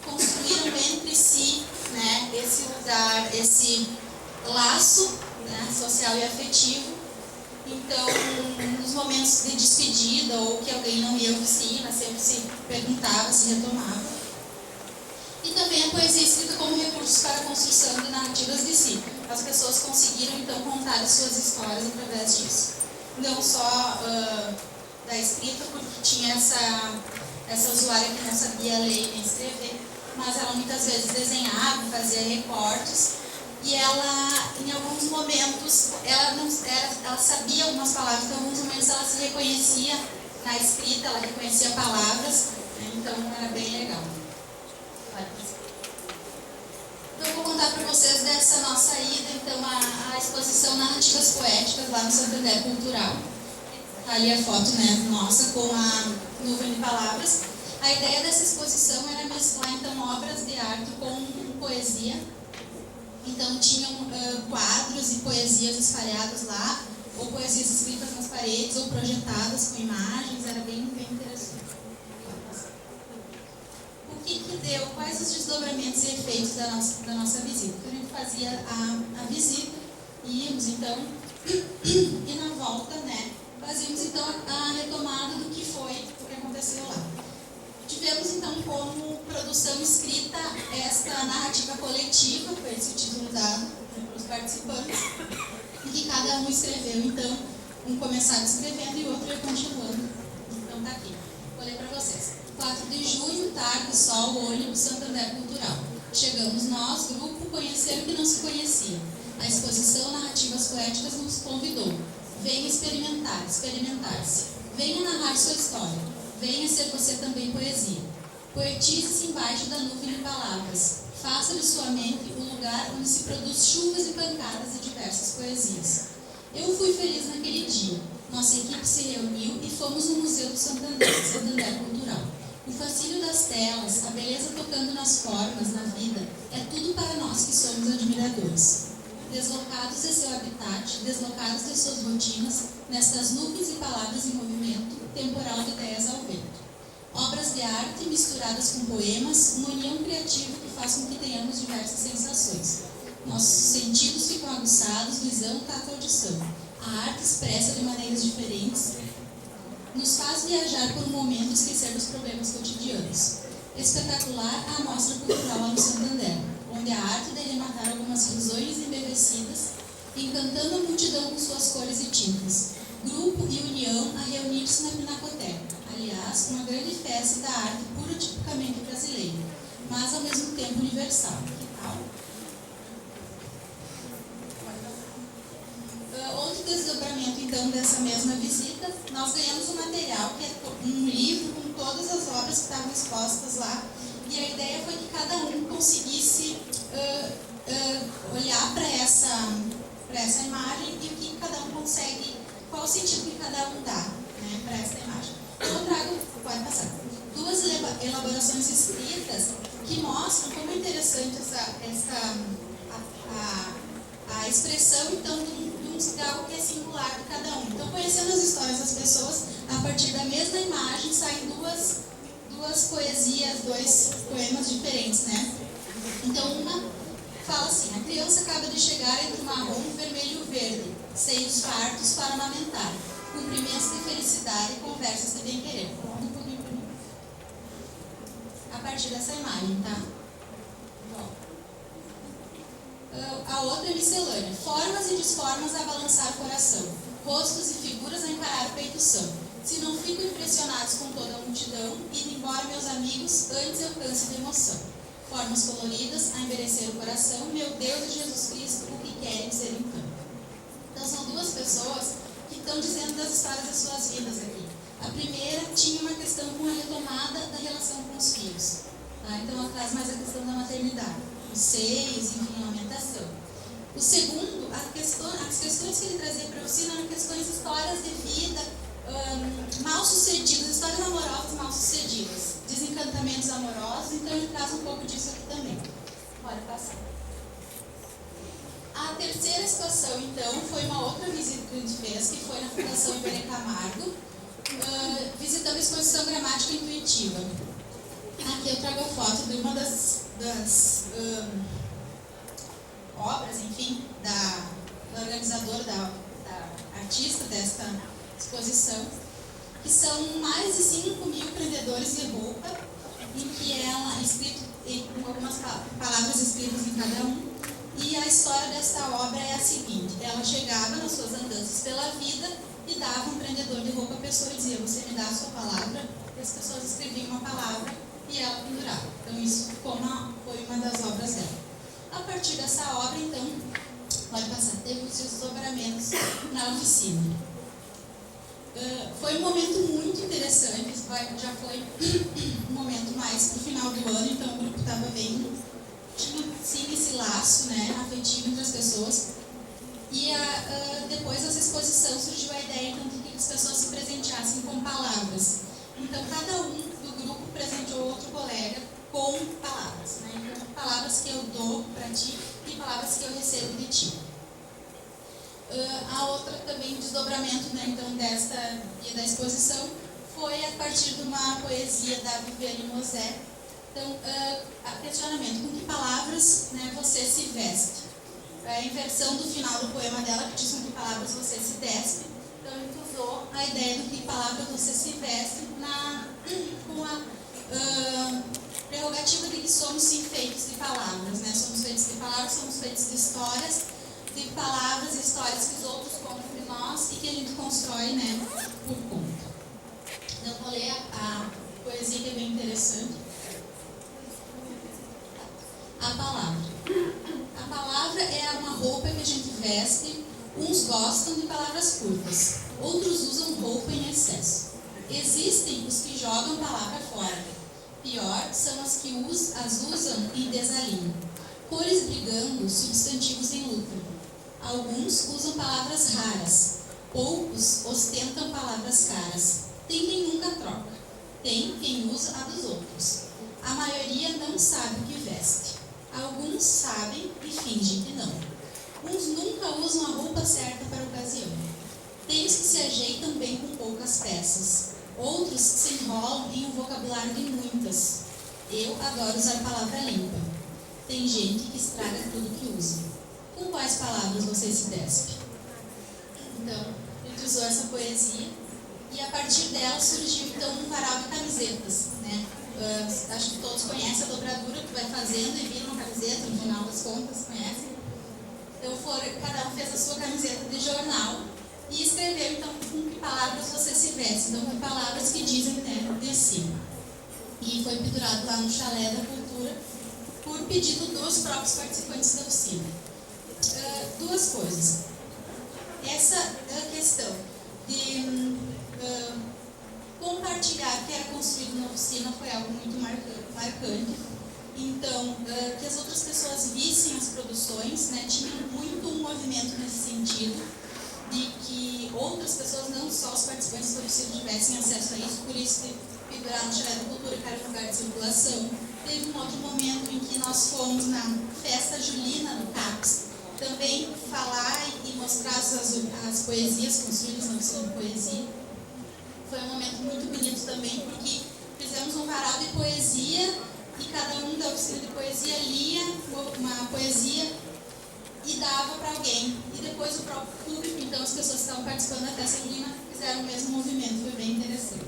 [SPEAKER 3] construíram entre si, né, esse lugar, esse laço, né, social e afetivo. Então, nos momentos de despedida ou que alguém não ia à oficina, sempre se perguntava, se retomava. E também a poesia escrita como recurso para a construção de narrativas de si. As pessoas conseguiram, então, contar as suas histórias através disso. Não só da escrita, porque tinha essa usuária que não sabia ler nem escrever, mas ela muitas vezes desenhava, fazia recortes, e ela, em alguns momentos, ela sabia algumas palavras, então, em alguns momentos ela se reconhecia na escrita, ela reconhecia palavras, né? Então era bem legal. Então, eu vou contar para vocês dessa nossa ida, então, à exposição Narrativas Poéticas, lá no Santander Cultural. Ali a foto, né, nossa, com a nuvem de palavras. A ideia dessa exposição era mesclar, então, obras de arte com poesia. Então, tinham quadros e poesias espalhados lá, ou poesias escritas nas paredes, ou projetadas com imagens, era bem interessante. O que deu? Quais os desdobramentos e efeitos da nossa visita? Então, a gente fazia a visita, íamos, então, e na volta, né, fazíamos, então, a retomada do que foi, o que aconteceu lá. Tivemos, então, como produção escrita esta narrativa coletiva, foi esse o título dado para os participantes, em que cada um escreveu, então, um começava escrevendo e o outro ia continuando. Então, tá aqui. Vou ler para vocês. 4 de junho, tarde, sol, ônibus, Santander Cultural. Chegamos nós, grupo, conhecer o que não se conhecia. A exposição Narrativas Poéticas nos convidou. Venha experimentar, experimentar-se. Venha narrar sua história. Venha ser você também poesia. Poetize-se embaixo da nuvem de palavras. Faça de sua mente o lugar onde se produz chuvas e pancadas de diversas poesias. Eu fui feliz naquele dia. Nossa equipe se reuniu e fomos no Museu do Santander Cultural. O fascínio das telas, a beleza tocando nas formas, na vida, é tudo para nós que somos admiradores. Deslocados de seu habitat, deslocados de suas rotinas, nestas nuvens e palavras em movimento, temporal de ideias ao vento. Obras de arte misturadas com poemas, uma união criativa que faz com que tenhamos diversas sensações. Nossos sentidos ficam aguçados, visão, tato, audição. A arte expressa de maneiras diferentes, nos faz viajar por um momento e esquecer dos problemas cotidianos. Espetacular a amostra cultural lá no Santander, onde a arte deve matar algumas risonhas embevecidas, encantando a multidão com suas cores e tintas. Grupo e união a reunir-se na Pinacoteca, aliás, uma grande festa da arte pura tipicamente brasileira, mas ao mesmo tempo universal. Que tal? Outro desdobramento, então, dessa mesma visita, nós ganhamos um material, que é um livro com todas as obras que estavam expostas lá, e a ideia foi que cada um conseguisse olhar para essa imagem e o que cada um consegue, qual o sentido que cada um dá, né, para essa imagem. Então, eu trago, pode passar, 2 elaborações escritas que mostram como é interessante a expressão, então, de algo que é singular de cada um. Então, conhecendo as histórias das pessoas, a partir da mesma imagem saem duas poesias, 2 poemas diferentes, né? Então, uma fala assim: a criança acaba de chegar entre o marrom, vermelho e o verde, seios fartos para amamentar, cumprimentos de felicidade e conversas de bem-querer. Um pouquinho para mim. A partir dessa imagem, tá? A outra é miscelânea. Formas e desformas a balançar o coração. Rostos e figuras a encarar o peito são. Se não fico impressionados com toda a multidão, indo embora meus amigos, antes eu canso de emoção. Formas coloridas, a envelhecer o coração, meu Deus de Jesus Cristo, o que querem dizer então? Então são duas pessoas que estão dizendo das histórias das suas vidas aqui. A primeira tinha uma questão com a retomada da relação com os filhos. Tá? Então ela traz mais a questão da maternidade, os seios, enfim, a amamentação. O segundo, as questões que ele trazia para a oficina eram questões, histórias de vida mal sucedidas, histórias amorosas mal sucedidas, desencantamentos amorosos, então ele traz um pouco disso aqui também. Pode passar. A terceira situação, então, foi uma outra visita que a gente fez, que foi na Fundação Iberê Camargo, visitando a exposição Gramática Intuitiva. Aqui eu trago a foto de uma das obras, enfim, da organizadora, da artista desta exposição, que são mais de 5.000 prendedores de roupa, em que ela, escrito com algumas palavras escritas em cada um, e a história dessa obra é a seguinte: ela chegava nas suas andanças pela vida e dava um prendedor de roupa à pessoa e dizia, você me dá a sua palavra, e as pessoas escreviam uma palavra e ela pendurava. Então isso foi uma das obras dela. A partir dessa obra, então, pode passar, teve os desdobramentos na oficina. Foi um momento muito interessante, já foi um momento mais no final do ano, então o grupo estava bem, tinha sim esse laço, né, afetivo entre as pessoas. E depois dessa exposição surgiu a ideia então, de que as pessoas se presenteassem com palavras. Então cada um do grupo presenteou outro colega com palavras, né? Então, palavras que eu dou para ti e palavras que eu recebo de ti. A outra também, o desdobramento, né, então, da exposição foi a partir de uma poesia da Viviane Mosé. Então, questionamento, com que palavras, né, você se veste? A inversão do final do poema dela, que diz com que palavras você se despe. Então, a gente usou a ideia do que palavras você se veste com a prerrogativa de que somos sim feitos de palavras, né? Somos feitos de palavras, somos feitos de histórias, de palavras e histórias que os outros contam de nós e que a gente constrói, né, por conta. Então, vou ler a poesia que é bem interessante. A palavra. A palavra é uma roupa que a gente veste. Uns gostam de palavras curtas, outros usam roupa em excesso. Existem os que jogam palavra fora. Pior são as que as usam em desalinho. Cores brigando, substantivos em luta. Alguns usam palavras raras. Poucos ostentam palavras caras. Tem quem nunca troca. Tem quem usa a dos outros. A maioria não sabe o que veste. Alguns sabem e fingem que não. Uns nunca usam a roupa certa para a ocasião. Tem os que se ajeitam bem com poucas peças. Outros se enrolam em um vocabulário de muitas. Eu adoro usar palavra limpa. Tem gente que estraga tudo que usa. Com quais palavras você se despe? Então, a gente usou essa poesia e a partir dela surgiu então um varal de camisetas, né? Acho que todos conhecem a dobradura que vai fazendo e vira uma camiseta, no final das contas, conhecem? Então, cada um fez a sua camiseta de jornal e escreveu, então, com que palavras você se veste. Então, com palavras que dizem, né, de cima. E foi pendurado lá no Chalé da Cultura por pedido dos próprios participantes da oficina. Duas coisas. Essa questão de compartilhar o que era construído na oficina foi algo muito marcante. Então, que as outras pessoas vissem as produções, né, tinha muito um movimento nesse sentido, de que outras pessoas, não só os participantes da oficina, tivessem acesso a isso, por isso de pendurar no Chalé da Cultura, que era um lugar de circulação. Teve um outro momento em que nós fomos na festa julina no CAPS, também falar e mostrar as poesias construídas na oficina de poesia. Foi um momento muito bonito também, porque fizemos um varal de poesia e cada um da oficina de poesia lia uma poesia e dava para alguém. E depois o próprio público, então as pessoas que estavam participando da festa julina, fizeram o mesmo movimento, foi bem interessante.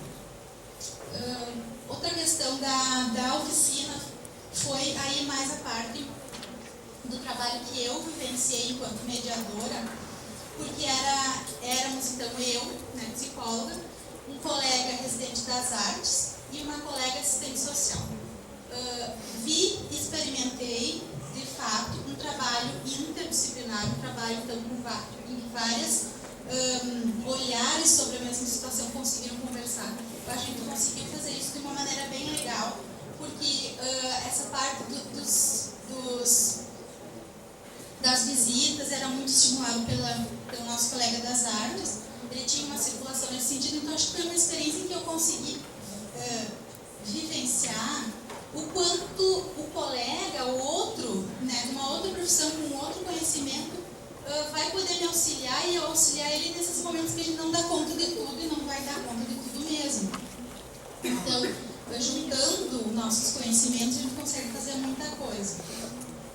[SPEAKER 3] Outra questão da oficina foi aí mais a parte do trabalho que eu vivenciei enquanto mediadora, porque éramos então eu, né, psicóloga, um colega parte das visitas era muito estimulado pelo nosso colega das artes. Ele tinha uma circulação nesse sentido, então acho que foi uma experiência em que eu consegui vivenciar o quanto o colega, o outro, né, de uma outra profissão, com outro conhecimento, vai poder me auxiliar e eu auxiliar ele nesses momentos que a gente não dá conta de tudo e não vai dar conta de tudo mesmo. Então, juntando nossos conhecimentos, a gente consegue fazer muita coisa.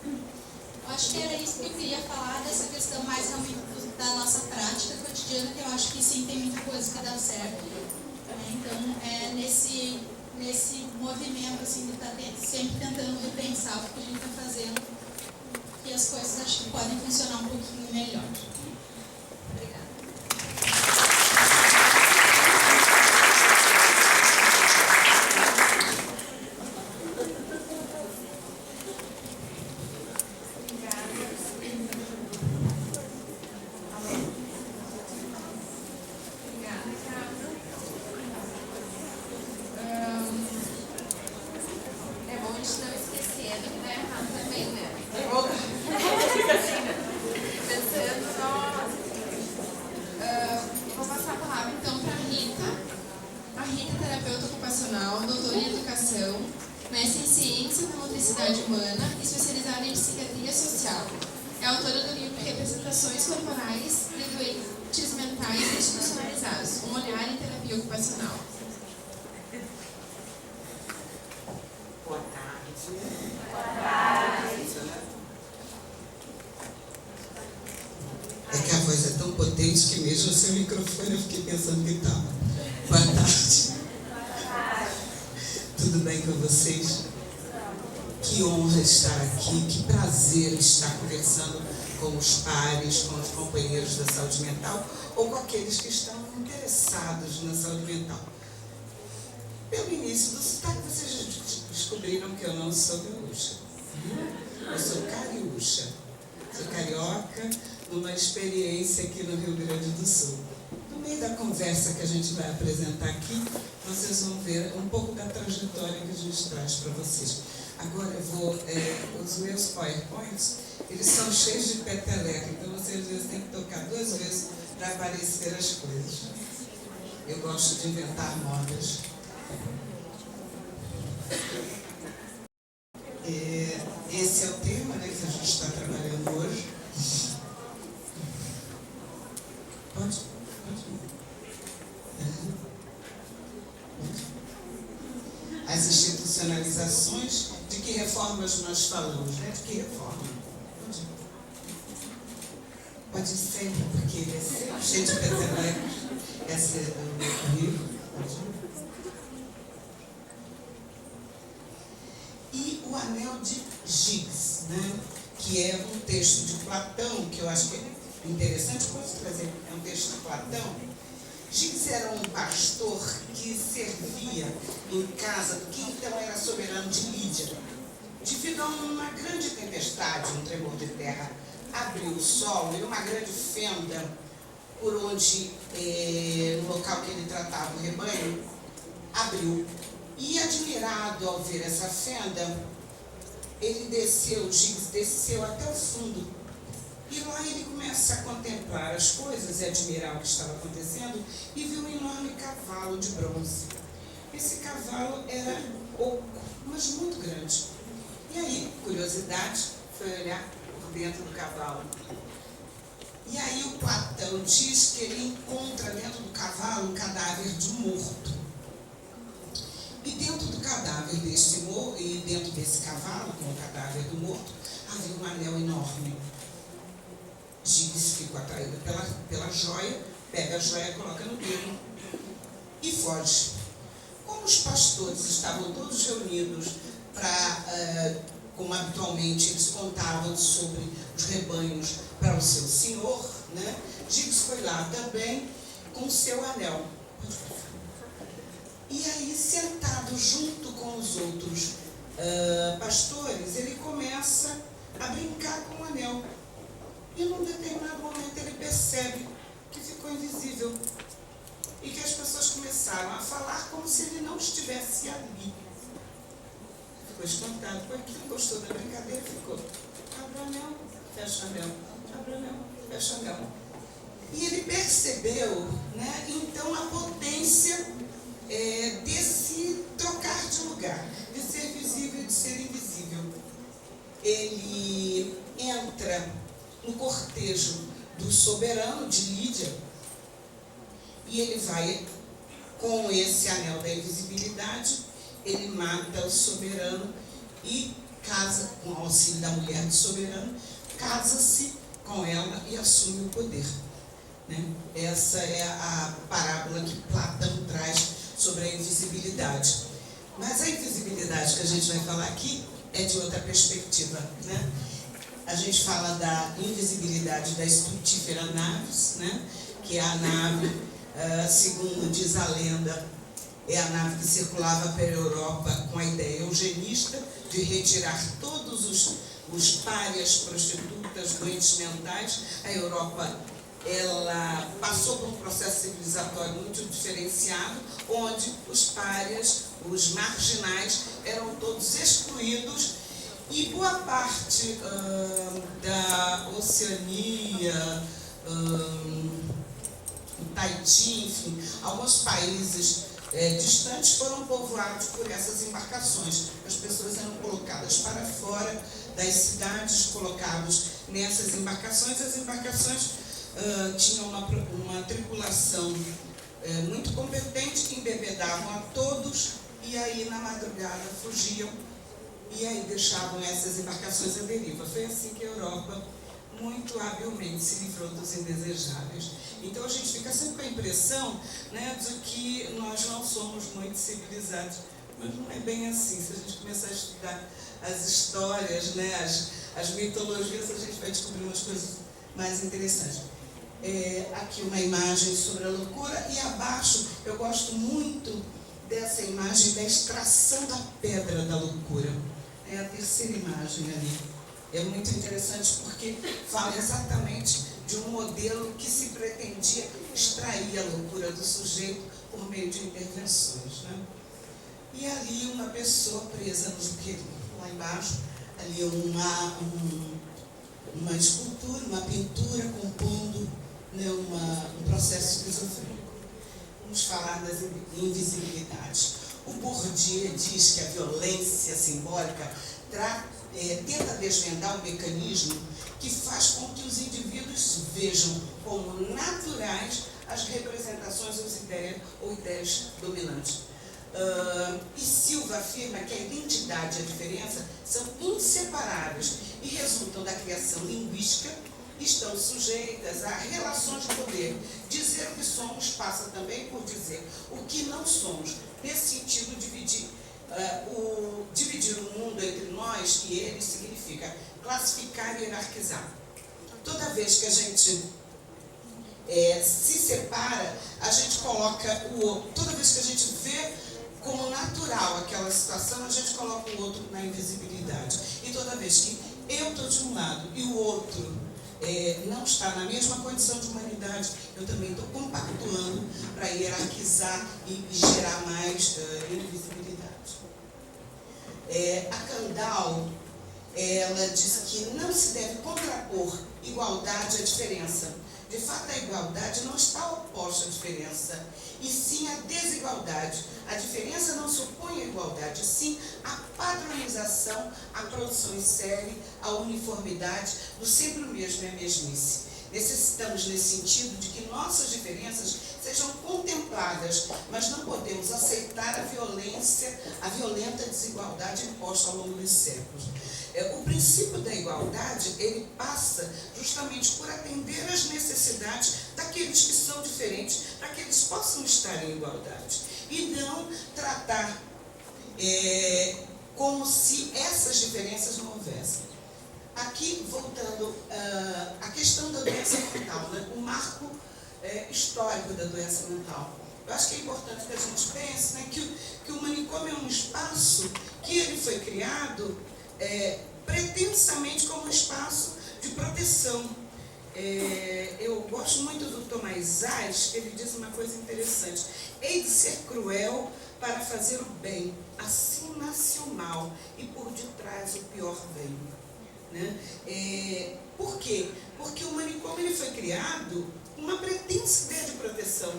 [SPEAKER 3] Eu acho que era isso que eu queria falar, dessa questão mais realmente da nossa prática cotidiana, que eu acho que sim, tem muita coisa que dá certo. Então, nesse movimento assim, de estar sempre tentando repensar o que a gente está fazendo, que as coisas acho que podem funcionar um pouquinho melhor. Obrigada.
[SPEAKER 2] Doutora em Educação, mestre em Ciência da Motricidade Humana, especializada em Psiquiatria Social. É autora do livro Representações Corporais de Doentes Mentais Institucionalizados, um olhar em terapia ocupacional.
[SPEAKER 5] Boa tarde.
[SPEAKER 2] Boa tarde.
[SPEAKER 5] É que a voz é tão potente que mesmo sem o microfone eu fiquei pensando que estava. Boa tarde. Tudo bem com vocês? Que honra estar aqui, que prazer estar conversando com os pares, com os companheiros da saúde mental ou com aqueles que estão interessados na saúde mental. Pelo início do sotaque, vocês descobriram que eu não sou gaúcha. Eu sou cariúcha. Sou carioca, numa experiência aqui no Rio Grande do Sul. No meio da conversa que a gente vai apresentar aqui, vocês vão ver um pouco da trajetória que a gente traz para vocês. Agora eu vou, os meus PowerPoints, eles são cheios de peteleca, então vocês às vezes têm que tocar 2 vezes para aparecer as coisas. Eu gosto de inventar modas. Esse é o tema, né, que a gente está trabalhando hoje. Pode. As institucionalizações, de que reformas nós falamos, né? De que reforma? Pode ir sempre, porque ele é cheio de petelecos. Esse é o meu livro. E o Anel de Giggs, né? Que é um texto de Platão, que eu acho que é interessante, posso trazer, é um texto de Platão. Giggs era um pastor que servia em casa do que então era soberano de Lídia. Devido a uma grande tempestade, um tremor de terra, abriu o solo e uma grande fenda por onde, no local que ele tratava o rebanho, abriu. E admirado ao ver essa fenda, Giggs desceu até o fundo. E lá ele começa a contemplar as coisas e admirar o que estava acontecendo e viu um enorme cavalo de bronze. Esse cavalo era oco, mas muito grande. E aí, curiosidade, foi olhar por dentro do cavalo. E aí o Platão diz que ele encontra dentro do cavalo um cadáver de um morto. E dentro do cadáver dentro desse cavalo, com o cadáver do morto, havia um anel enorme. Giggs ficou atraído pela joia, pega a joia, coloca no dedo e foge. Como os pastores estavam todos reunidos como habitualmente eles contavam sobre os rebanhos para o seu senhor, né? Giggs foi lá também com o seu anel. E aí, sentado junto com os outros pastores, ele começa a brincar com o anel. E num determinado momento ele percebe que ficou invisível e que as pessoas começaram a falar como se ele não estivesse ali. ficou espantado com aquilo, gostou da brincadeira e ficou. Abre o anel, fecha o anel, abre o anel, fecha o anel. E ele percebeu, né, então, a potência desse trocar de lugar, de ser visível e de ser invisível. Ele entra no cortejo do soberano de Lídia e ele vai, com esse anel da invisibilidade, ele mata o soberano e casa, com o auxílio da mulher do soberano, casa-se com ela e assume o poder. Né? Essa é a parábola que Platão traz sobre a invisibilidade. Mas a invisibilidade que a gente vai falar aqui é de outra perspectiva. Né? A gente fala da invisibilidade das frutíferas naves, né? Que é a nave, segundo diz a lenda, é a nave que circulava pela Europa com a ideia eugenista de retirar todos os párias, prostitutas, doentes mentais. A Europa, ela passou por um processo civilizatório muito diferenciado, onde os párias, os marginais, eram todos excluídos, e boa parte da Oceania, Tahiti, enfim, alguns países distantes foram povoados por essas embarcações. As pessoas eram colocadas para fora das cidades, colocados nessas embarcações. As embarcações tinham uma tripulação muito competente, que embebedavam a todos e aí na madrugada fugiam e aí deixavam essas embarcações à deriva. Foi assim que a Europa muito habilmente se livrou dos indesejáveis. Então a gente fica sempre com a impressão, né, de que nós não somos muito civilizados, mas não é bem assim. Se a gente começar a estudar as histórias, né, as mitologias, a gente vai descobrir umas coisas mais interessantes. Aqui uma imagem sobre a loucura, e abaixo eu gosto muito dessa imagem da extração da pedra da loucura. É a terceira imagem ali. É muito interessante porque fala exatamente de um modelo que se pretendia extrair a loucura do sujeito por meio de intervenções. Né? E ali uma pessoa presa no buquê, lá embaixo, ali uma escultura, uma pintura compondo, né, um processo esquizofrênico. Vamos falar das invisibilidades. O Bourdieu diz que a violência simbólica tenta desvendar o mecanismo que faz com que os indivíduos vejam como naturais as representações ou ideias dominantes. E Silva afirma que a identidade e a diferença são inseparáveis e resultam da criação linguística, estão sujeitas a relações de poder. Dizer o que somos passa também por dizer o que não somos. Nesse sentido, dividir o mundo entre nós e eles significa classificar e hierarquizar. Toda vez que a gente se separa, a gente coloca o outro. Toda vez que a gente vê como natural aquela situação, a gente coloca o outro na invisibilidade. E toda vez que eu estou de um lado e o outro não está na mesma condição de humanidade, eu também estou compactuando para hierarquizar e gerar mais invisibilidade. A Kandal, ela diz que não se deve contrapor igualdade à diferença. De fato, a igualdade não está oposta à diferença, e sim à desigualdade. A diferença não supõe a igualdade, sim a padronização, a produção em série, a uniformidade do sempre o mesmo e a mesmice. Necessitamos, nesse sentido, de que nossas diferenças sejam contempladas, mas não podemos aceitar a violenta desigualdade imposta ao longo dos séculos. O princípio da igualdade, ele passa justamente por atender às necessidades daqueles que são diferentes, para que eles possam estar em igualdade. E não tratar como se essas diferenças não houvessem. Aqui, voltando à questão da doença mental, né? O marco histórico da doença mental. Eu acho que é importante que a gente pense, né, que o manicômio é um espaço que ele foi criado pretensamente como um espaço de proteção. Eu gosto muito do Tomás Ares, que ele diz uma coisa interessante: hei de ser cruel para fazer o bem, assim nasce o mal, e por detrás o pior vem. Né? Por quê? Porque o manicômio ele foi criado com uma pretensa ideia de proteção.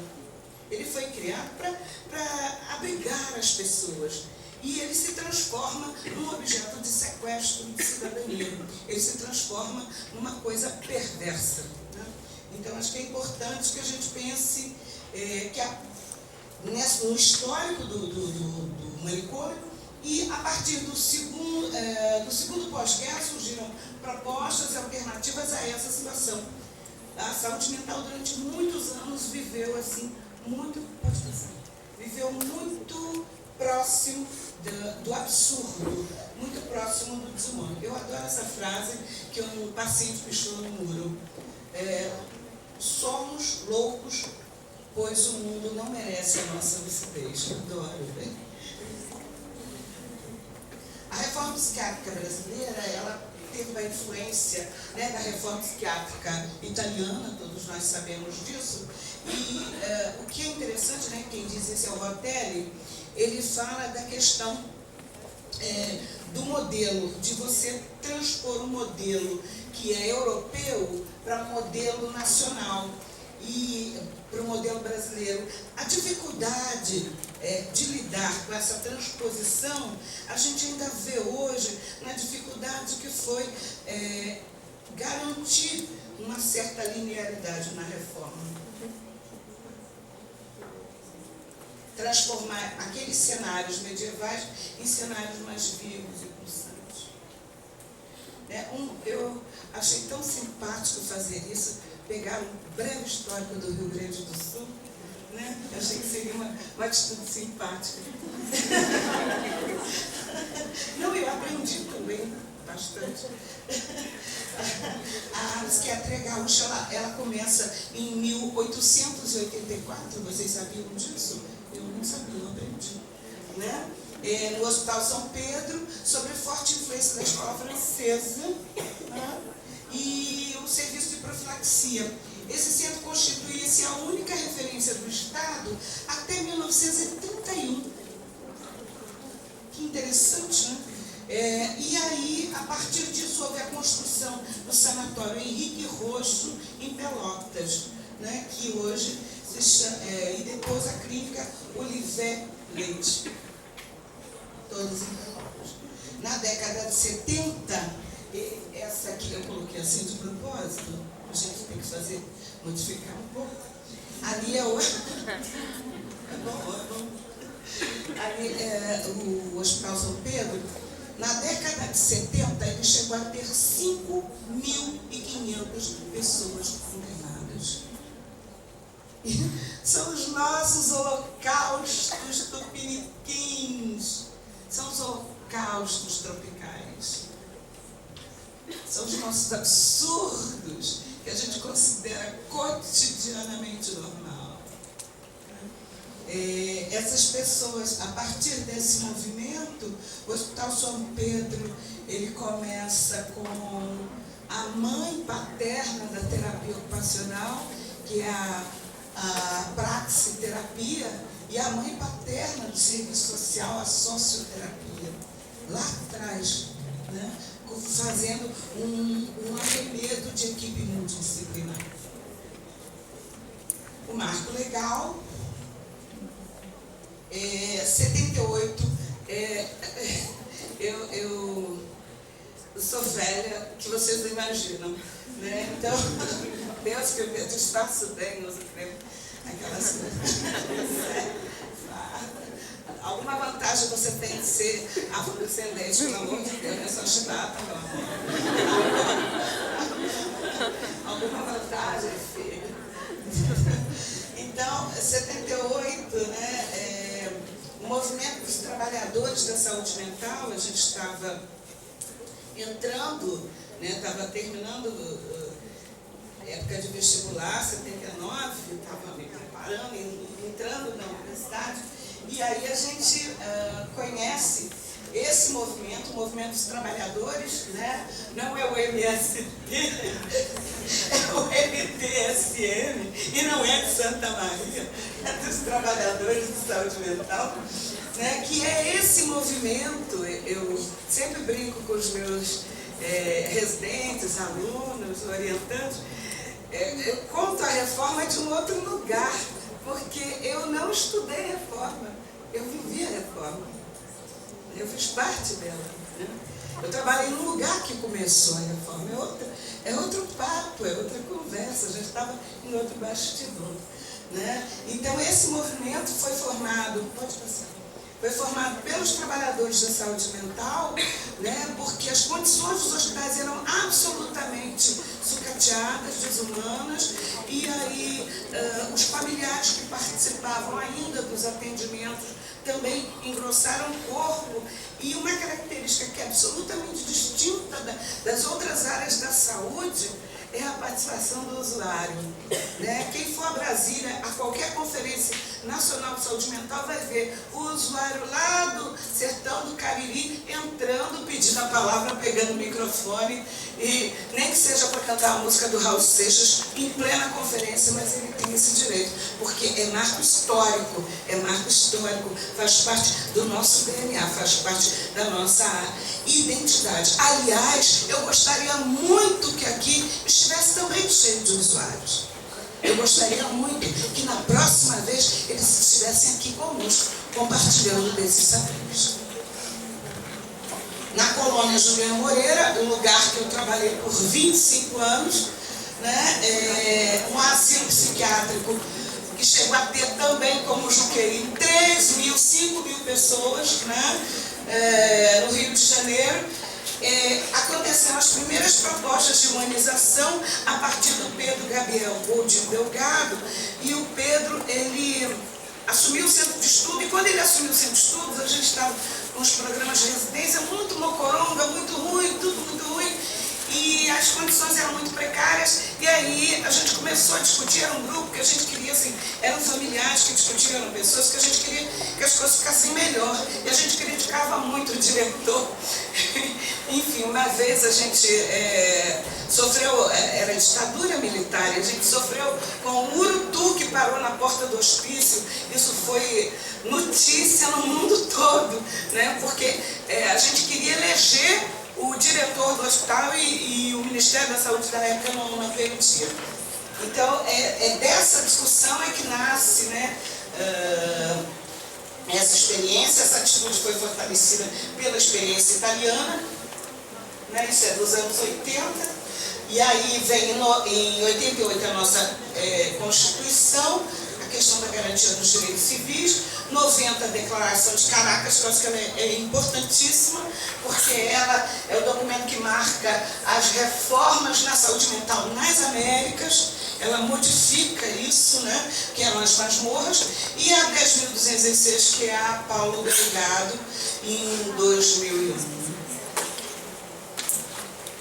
[SPEAKER 5] Ele foi criado para abrigar as pessoas. E ele se transforma num objeto de sequestro de cidadania. Ele se transforma numa coisa perversa. Né? Então, acho que é importante que a gente pense no histórico do manicômio, e a partir do segundo pós-guerra surgiram propostas e alternativas a essa situação. A saúde mental durante muitos anos viveu assim, viveu muito próximo do absurdo, muito próximo do desumano. Eu adoro essa frase que um paciente pichou no muro. Somos loucos, pois o mundo não merece a nossa lucidez. Eu adoro, né? A reforma psiquiátrica brasileira, ela teve uma influência, né, da reforma psiquiátrica italiana, todos nós sabemos disso. E o que é interessante, né, quem diz isso é o Rotelli, ele fala da questão do modelo, de você transpor um modelo que é europeu para um modelo nacional e para o modelo brasileiro. A dificuldade de lidar com essa transposição, a gente ainda vê hoje na dificuldade que foi garantir uma certa linearidade na reforma. Transformar aqueles cenários medievais em cenários mais vivos e pulsantes. Eu achei tão simpático fazer isso, pegar um breve histórico do Rio Grande do Sul, né? Eu achei que seria uma atitude simpática. Não, eu aprendi também bastante. A psiquiatria gaúcha, ela começa em 1884, vocês sabiam disso? Eu não sabia, não aprendi. Né? No Hospital São Pedro, sob forte influência da escola francesa, né? E o serviço de profilaxia. Esse centro constituía-se a única referência do Estado até 1931. Que interessante, né? E aí, a partir disso, houve a construção do sanatório Henrique Roxo, em Pelotas, né? Que hoje se chama, e depois a clínica Olivet Leite. Todos em Pelotas. Na década de 70, essa aqui eu coloquei assim de propósito, a gente tem que modificar um pouco. Ali é o... É bom. Ali o Hospital São Pedro, na década de 70, ele chegou a ter 5.500 pessoas internadas. São os nossos holocaustos tupiniquins, são os holocaustos tropicais. São os nossos absurdos que a gente considera cotidianamente normal. Essas pessoas, a partir desse movimento, o Hospital São Pedro, ele começa com a mãe paterna da terapia ocupacional, que é a praxiterapia, e a mãe paterna do serviço social, a socioterapia, lá atrás, né? Fazendo um arremedo de equipe multidisciplinar. O marco legal, 78, eu sou velha, que vocês não imaginam, né? Então, Deus que eu disfarço bem, eu escrevo aquelas coisas. Alguma vantagem você tem de ser afrodescendente, pelo amor de Deus, não é só chibata, pelo amor. Alguma vantagem, filho. Então, 78, né, o movimento dos trabalhadores da saúde mental, a gente estava entrando, né, estava terminando época de vestibular, 79, estava me preparando, entrando na universidade. E aí a gente conhece esse movimento, o movimento dos trabalhadores, né? Não é o MST, é o MTSM, e não é de Santa Maria, é dos trabalhadores de saúde mental, né? Que é esse movimento. Eu sempre brinco com os meus residentes, alunos, orientantes, eu conto a reforma de um outro lugar, porque eu não estudei reforma, eu vivi a reforma, eu fiz parte dela, né? Eu trabalhei num lugar que começou a reforma, é outro papo, é outra conversa, a gente estava em outro bastidor, né? Então esse movimento foi formado, foi formado pelos trabalhadores da saúde mental, né, porque as condições dos hospitais eram absolutamente sucateadas, desumanas, e aí os familiares que participavam ainda dos atendimentos também engrossaram o corpo. E uma característica que é absolutamente distinta das outras áreas da saúde é a participação do usuário, né? Quem for a Brasília, a qualquer conferência nacional de saúde mental, vai ver o usuário lá do sertão do Cariri entrando, pedindo a palavra, pegando o microfone, e nem que seja para cantar a música do Raul Seixas em plena conferência, mas ele tem esse direito, porque é marco histórico, faz parte do nosso DNA, faz parte da nossa identidade. Aliás, eu gostaria muito que aqui estivesse também cheio de usuários. Eu gostaria muito que na próxima vez eles estivessem aqui conosco, compartilhando desses saberes. Na colônia Juliano Moreira, um lugar que eu trabalhei por 25 anos, né, um asilo psiquiátrico que chegou a ter também, como Juqueí, 3.000, 5.000 pessoas, né, no Rio de Janeiro. Aconteceram as primeiras propostas de humanização a partir do Pedro Gabriel Goldin Delgado, e o Pedro, ele assumiu o centro de estudo, e quando ele assumiu o centro de estudos, a gente estava com os programas de residência muito mocoronga, muito ruim, tudo muito ruim, e as condições eram muito precárias, e aí a gente começou a discutir, era um grupo que a gente queria, assim, eram familiares que discutiam, eram pessoas que a gente queria que as coisas ficassem melhor, e a gente criticava muito o diretor. Enfim, uma vez a gente sofreu, era ditadura militar, a gente sofreu com um urutu que parou na porta do hospício. Isso foi notícia no mundo todo, né? Porque a gente queria eleger o diretor do hospital e o Ministério da Saúde da época não permitia. Então, dessa discussão é que nasce, né, essa experiência. Essa atitude foi fortalecida pela experiência italiana, né, isso é dos anos 80, e aí vem em 88 a nossa Constituição, a questão da garantia dos direitos civis, 90 a Declaração de Caracas, que eu acho que ela é importantíssima, porque ela é o documento que marca as reformas na saúde mental nas Américas, ela modifica isso, né, que eram as masmorras, e a 10.206, que é a Paulo Delgado, em 2001.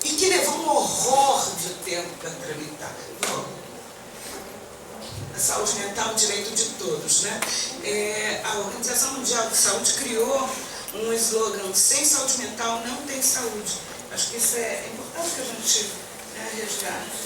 [SPEAKER 5] E que levou um horror de tempo para tramitar. Bom, a saúde mental é o direito de todos, né? A Organização Mundial de Saúde criou um slogan: sem saúde mental não tem saúde. Acho que isso é importante que a gente resgate.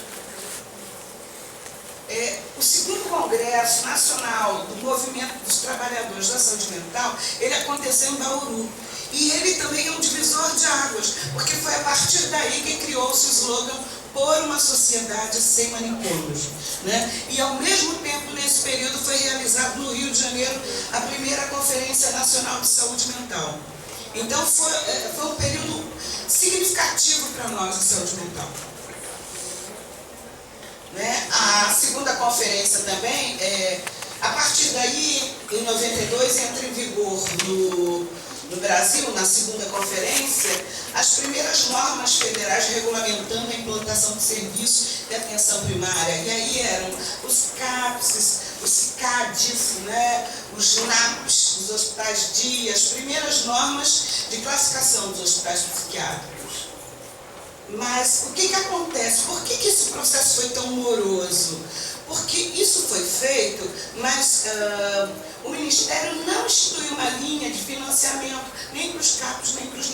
[SPEAKER 5] O segundo Congresso Nacional do Movimento dos Trabalhadores da Saúde Mental, ele aconteceu em Bauru. E ele também é um divisor de águas, porque foi a partir daí que criou-se o slogan por uma sociedade sem manicômios, né? E ao mesmo tempo, nesse período, foi realizado no Rio de Janeiro a primeira Conferência Nacional de Saúde Mental. Então foi um período significativo para nós de saúde mental. Né? A segunda conferência também, a partir daí, em 92, entra em vigor no Brasil, na segunda conferência, as primeiras normas federais regulamentando a implantação de serviços de atenção primária. E aí eram os CAPS, os CADs, né, os NAPs, os hospitais dia, as primeiras normas de classificação dos hospitais psiquiátricos. Mas o que acontece? Por que esse processo foi tão moroso? Porque isso foi feito, mas o Ministério não instituiu uma linha de financiamento nem para os CAPs, nem para os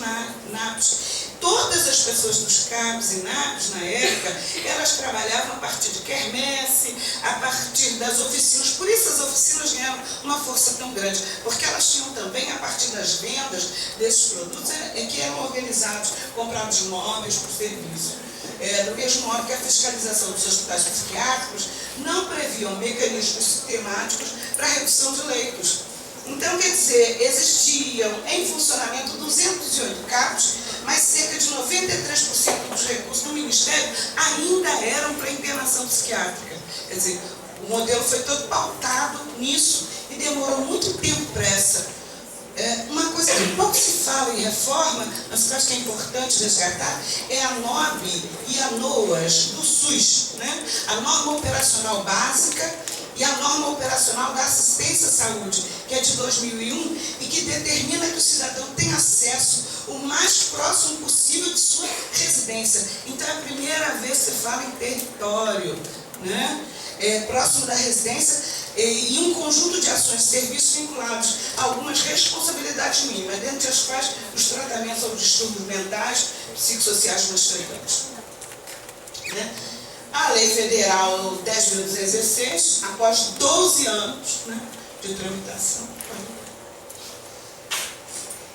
[SPEAKER 5] NAPs. Todas as pessoas dos CAPs e NAPs, na época, elas trabalhavam a partir de quermesse, a partir das oficinas. Por isso as oficinas ganharam uma força tão grande, porque elas tinham também, a partir das vendas desses produtos, que eram organizados, comprados móveis por serviço. Do mesmo modo que a fiscalização dos hospitais psiquiátricos não previam mecanismos sistemáticos para a redução de leitos. Então, quer dizer, existiam em funcionamento 208 CAPs, mas cerca de 93% dos recursos do Ministério ainda eram para internação psiquiátrica. Quer dizer, o modelo foi todo pautado nisso e demorou muito tempo para essa. Uma coisa que pouco se fala em reforma, mas que eu acho que é importante resgatar, é a NOB e a NOAS do SUS, né? A norma operacional básica e a norma operacional da assistência à saúde, que é de 2001 e que determina que o cidadão tem acesso o mais próximo possível de sua residência. Então é a primeira vez que se fala em território, né? Próximo da residência, e um conjunto de ações e serviços vinculados a algumas responsabilidades mínimas, dentre as quais os tratamentos aos distúrbios mentais, psicossociais transtornados. Né? A Lei Federal 10.216, após 12 anos, né, de tramitação.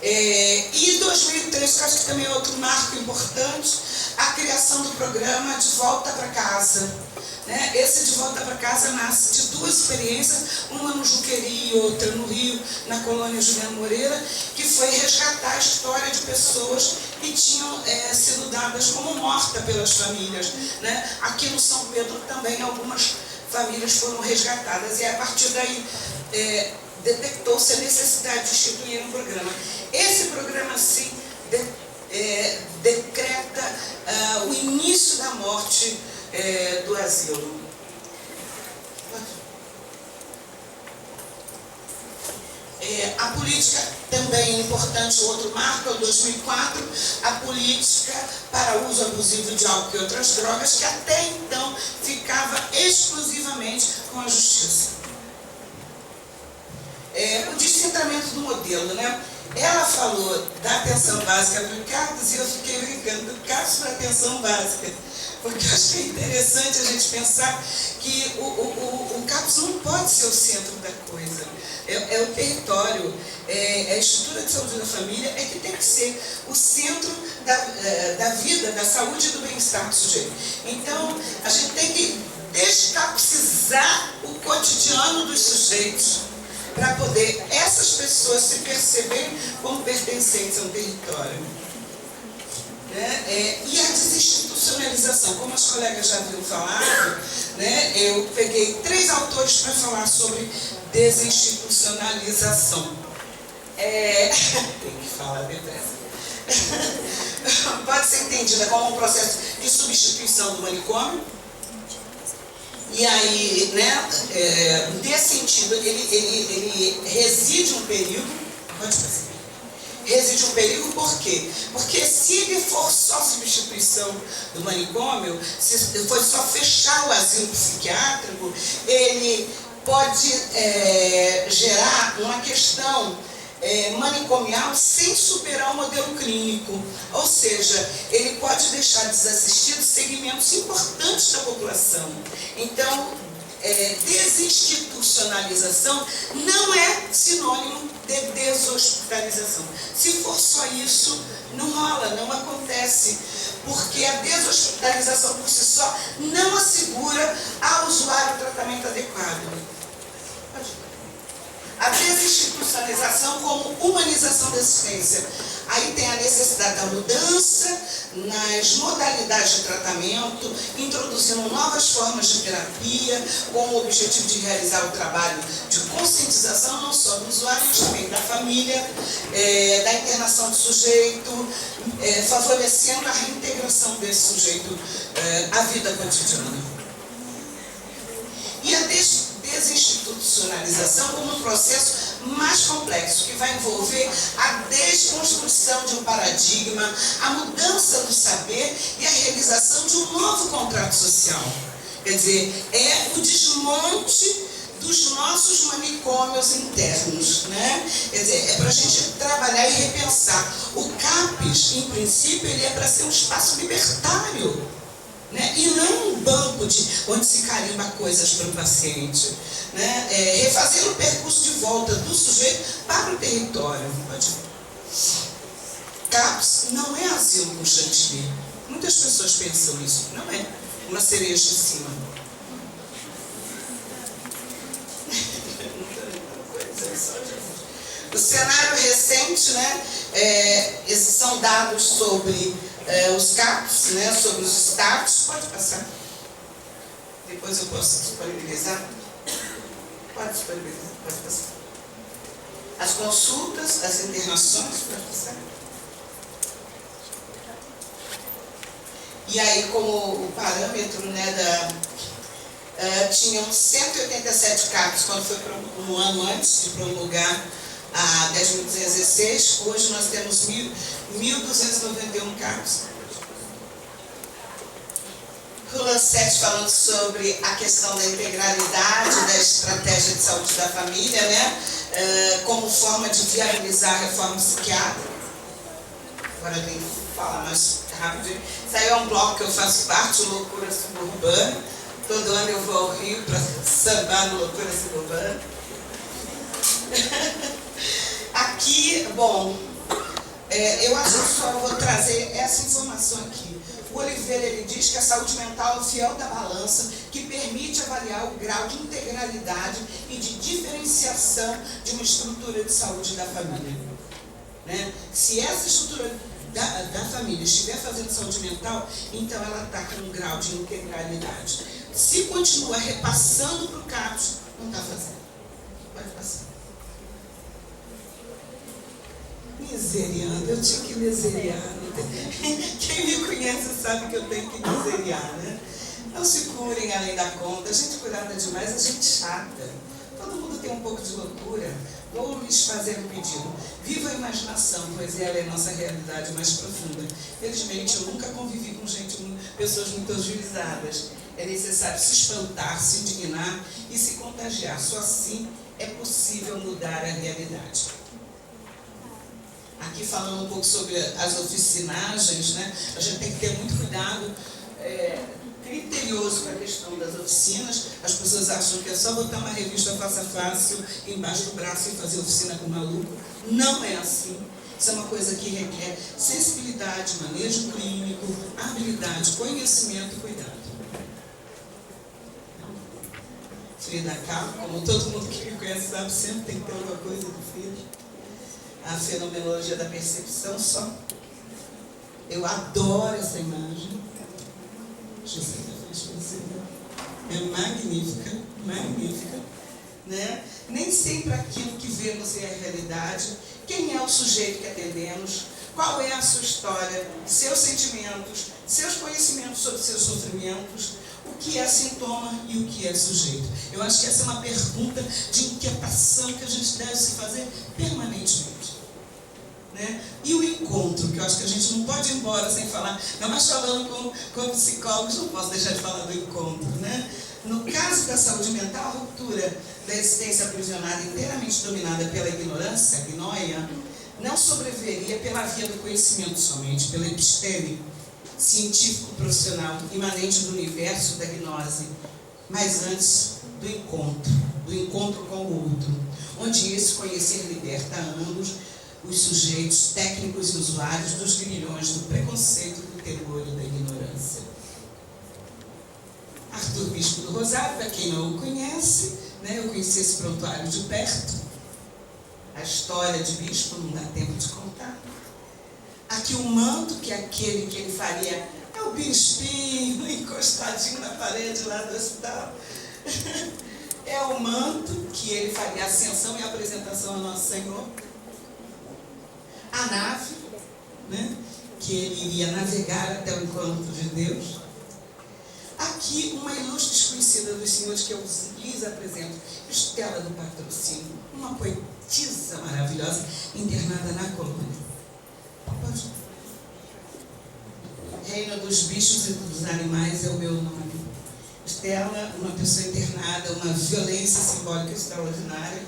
[SPEAKER 5] E 2003, que acho que também é outro marco importante, a criação do programa De Volta para Casa. Né? Esse De Volta para Casa nasce de duas experiências, uma no Juqueri e outra no Rio, na colônia Juliano Moreira, que foi resgatar a história de pessoas que tinham sido dadas como mortas pelas famílias. Né? Aqui no São Pedro também algumas famílias foram resgatadas, e a partir daí detectou-se a necessidade de instituir um programa. Esse programa, sim, decreta o início da morte do asilo. A política também é importante, outro marco, em 2004, a política para uso abusivo de álcool e outras drogas, que até então ficava exclusivamente com a justiça. O descentramento do modelo, né? Ela falou da atenção básica do CAPS e eu fiquei brincando do CAPS para a atenção básica, porque eu acho que é interessante a gente pensar que o CAPS não pode ser o centro da coisa, é o território, a estrutura de saúde da família é que tem que ser o centro da vida, da saúde e do bem-estar do sujeito. Então, a gente tem que descapsizar o cotidiano dos sujeitos, para poder essas pessoas se perceberem como pertencentes a um território. Né? E a desinstitucionalização, como as colegas já haviam falado, né? Eu peguei 3 autores para falar sobre desinstitucionalização. Tem que falar depressa. Pode ser entendida como um processo de substituição do manicômio. E aí, né, nesse sentido, ele reside um período, reside um perigo, por quê? Porque se ele for só substituição do manicômio, se for só fechar o asilo psiquiátrico, ele pode gerar uma questão manicomial sem superar o modelo clínico. Ou seja, ele pode deixar desassistidos segmentos importantes da população. Então, desinstitucionalização não é sinônimo de deshospitalização. Se for só isso, não rola, não acontece, porque a deshospitalização por si só não assegura ao usuário o tratamento adequado. A desinstitucionalização como humanização da assistência. Aí tem a necessidade da mudança nas modalidades de tratamento, introduzindo novas formas de terapia, com o objetivo de realizar o trabalho de conscientização não só do usuário, mas também da família, da internação do sujeito, favorecendo a reintegração desse sujeito à vida cotidiana. E a desinstitucionalização como um processo mais complexo, que vai envolver a desconstrução de um paradigma, a mudança do saber e a realização de um novo contrato social. Quer dizer, é o desmonte dos nossos manicômios internos, né? Quer dizer, é para a gente trabalhar e repensar. O CAPES, em princípio, ele é para ser um espaço libertário, né? E não um banco onde se carimba coisas para o paciente, né? Refazendo o percurso de volta do sujeito para o território. CAPES não é asilo com chantilly. Muitas pessoas pensam isso. Não é uma cereja em cima. O cenário recente, né, esses são dados sobre os CAPs, né, sobre os status. Pode passar. Depois eu posso disponibilizar. Pode disponibilizar, pode passar. As consultas, as internações, pode passar. E aí, como o parâmetro, né, tinham 187 CAPs quando foi um ano antes de promulgar a 10.216, hoje nós temos 1.291 CAPs. Roland Sete falando sobre a questão da integralidade da estratégia de saúde da família, né, como forma de viabilizar a reforma psiquiátrica. Agora eu tenho que falar mais rápido. Isso aí é um bloco que eu faço parte, Loucura Suburbana. Todo ano eu vou ao Rio para sambar no Loucura Suburbana. Aqui, bom, eu acho que só vou trazer essa informação aqui. O Oliveira, ele diz que a saúde mental é o fiel da balança que permite avaliar o grau de integralidade e de diferenciação de uma estrutura de saúde da família, né? Se essa estrutura da família estiver fazendo saúde mental, então ela está com um grau de integralidade. Se continua repassando para o CAPES, não está fazendo. Pode passar. Miseriando, eu tinha que miseriar. Quem me conhece sabe que eu tenho que miseriar, né? Não se curem além da conta. A gente curada demais, a gente chata. Todo mundo tem um pouco de loucura. Vou lhes fazer um pedido. Viva a imaginação, pois ela é a nossa realidade mais profunda. Felizmente, eu nunca convivi com pessoas muito ajuizadas. É necessário se espantar, se indignar e se contagiar. Só assim é possível mudar a realidade. Aqui falando um pouco sobre as oficinagens, né? A gente tem que ter muito cuidado, criterioso com a questão das oficinas. As pessoas acham que é só botar uma revista Faça Fácil embaixo do braço e fazer oficina com maluco. Não é assim. Isso é uma coisa que requer sensibilidade, manejo clínico, habilidade, conhecimento e cuidado. Frida Kahlo, como todo mundo que me conhece sabe, sempre tem que ter alguma coisa do Frida. A fenomenologia da percepção só. Eu adoro essa imagem. É magnífica, magnífica, né? Nem sempre aquilo que vemos é a realidade. Quem é o sujeito que atendemos? Qual é a sua história? Seus sentimentos, seus conhecimentos sobre seus sofrimentos, o que é sintoma e o que é sujeito. Eu acho que essa é uma pergunta de inquietação que a gente deve se fazer permanentemente, né? E o encontro, que eu acho que a gente não pode ir embora sem falar, não, mas falando com psicólogos, não posso deixar de falar do encontro, né? No caso da saúde mental, a ruptura da existência aprisionada inteiramente dominada pela ignorância, a gnoia, não sobreviveria pela via do conhecimento somente, pela episteme científico profissional imanente do universo da gnose, mas antes do encontro com o outro, onde esse conhecer liberta a ambos os sujeitos técnicos e usuários dos grilhões do preconceito, do terror e da ignorância. Arthur Bispo do Rosário, para quem não o conhece, né, eu conheci esse prontuário de perto. A história de Bispo não dá tempo de contar. Aqui o manto, que é aquele que ele faria, é o bispinho encostadinho na parede lá do hospital. É o manto que ele faria a ascensão e a apresentação ao Nosso Senhor. A nave, né, que ele iria navegar até o encontro de Deus. Aqui uma ilustre desconhecida dos senhores que eu lhes apresento, Estela do Patrocínio, uma poetisa maravilhosa, internada na colônia. Reino dos bichos e dos animais é o meu nome. Estela, uma pessoa internada, uma violência simbólica extraordinária.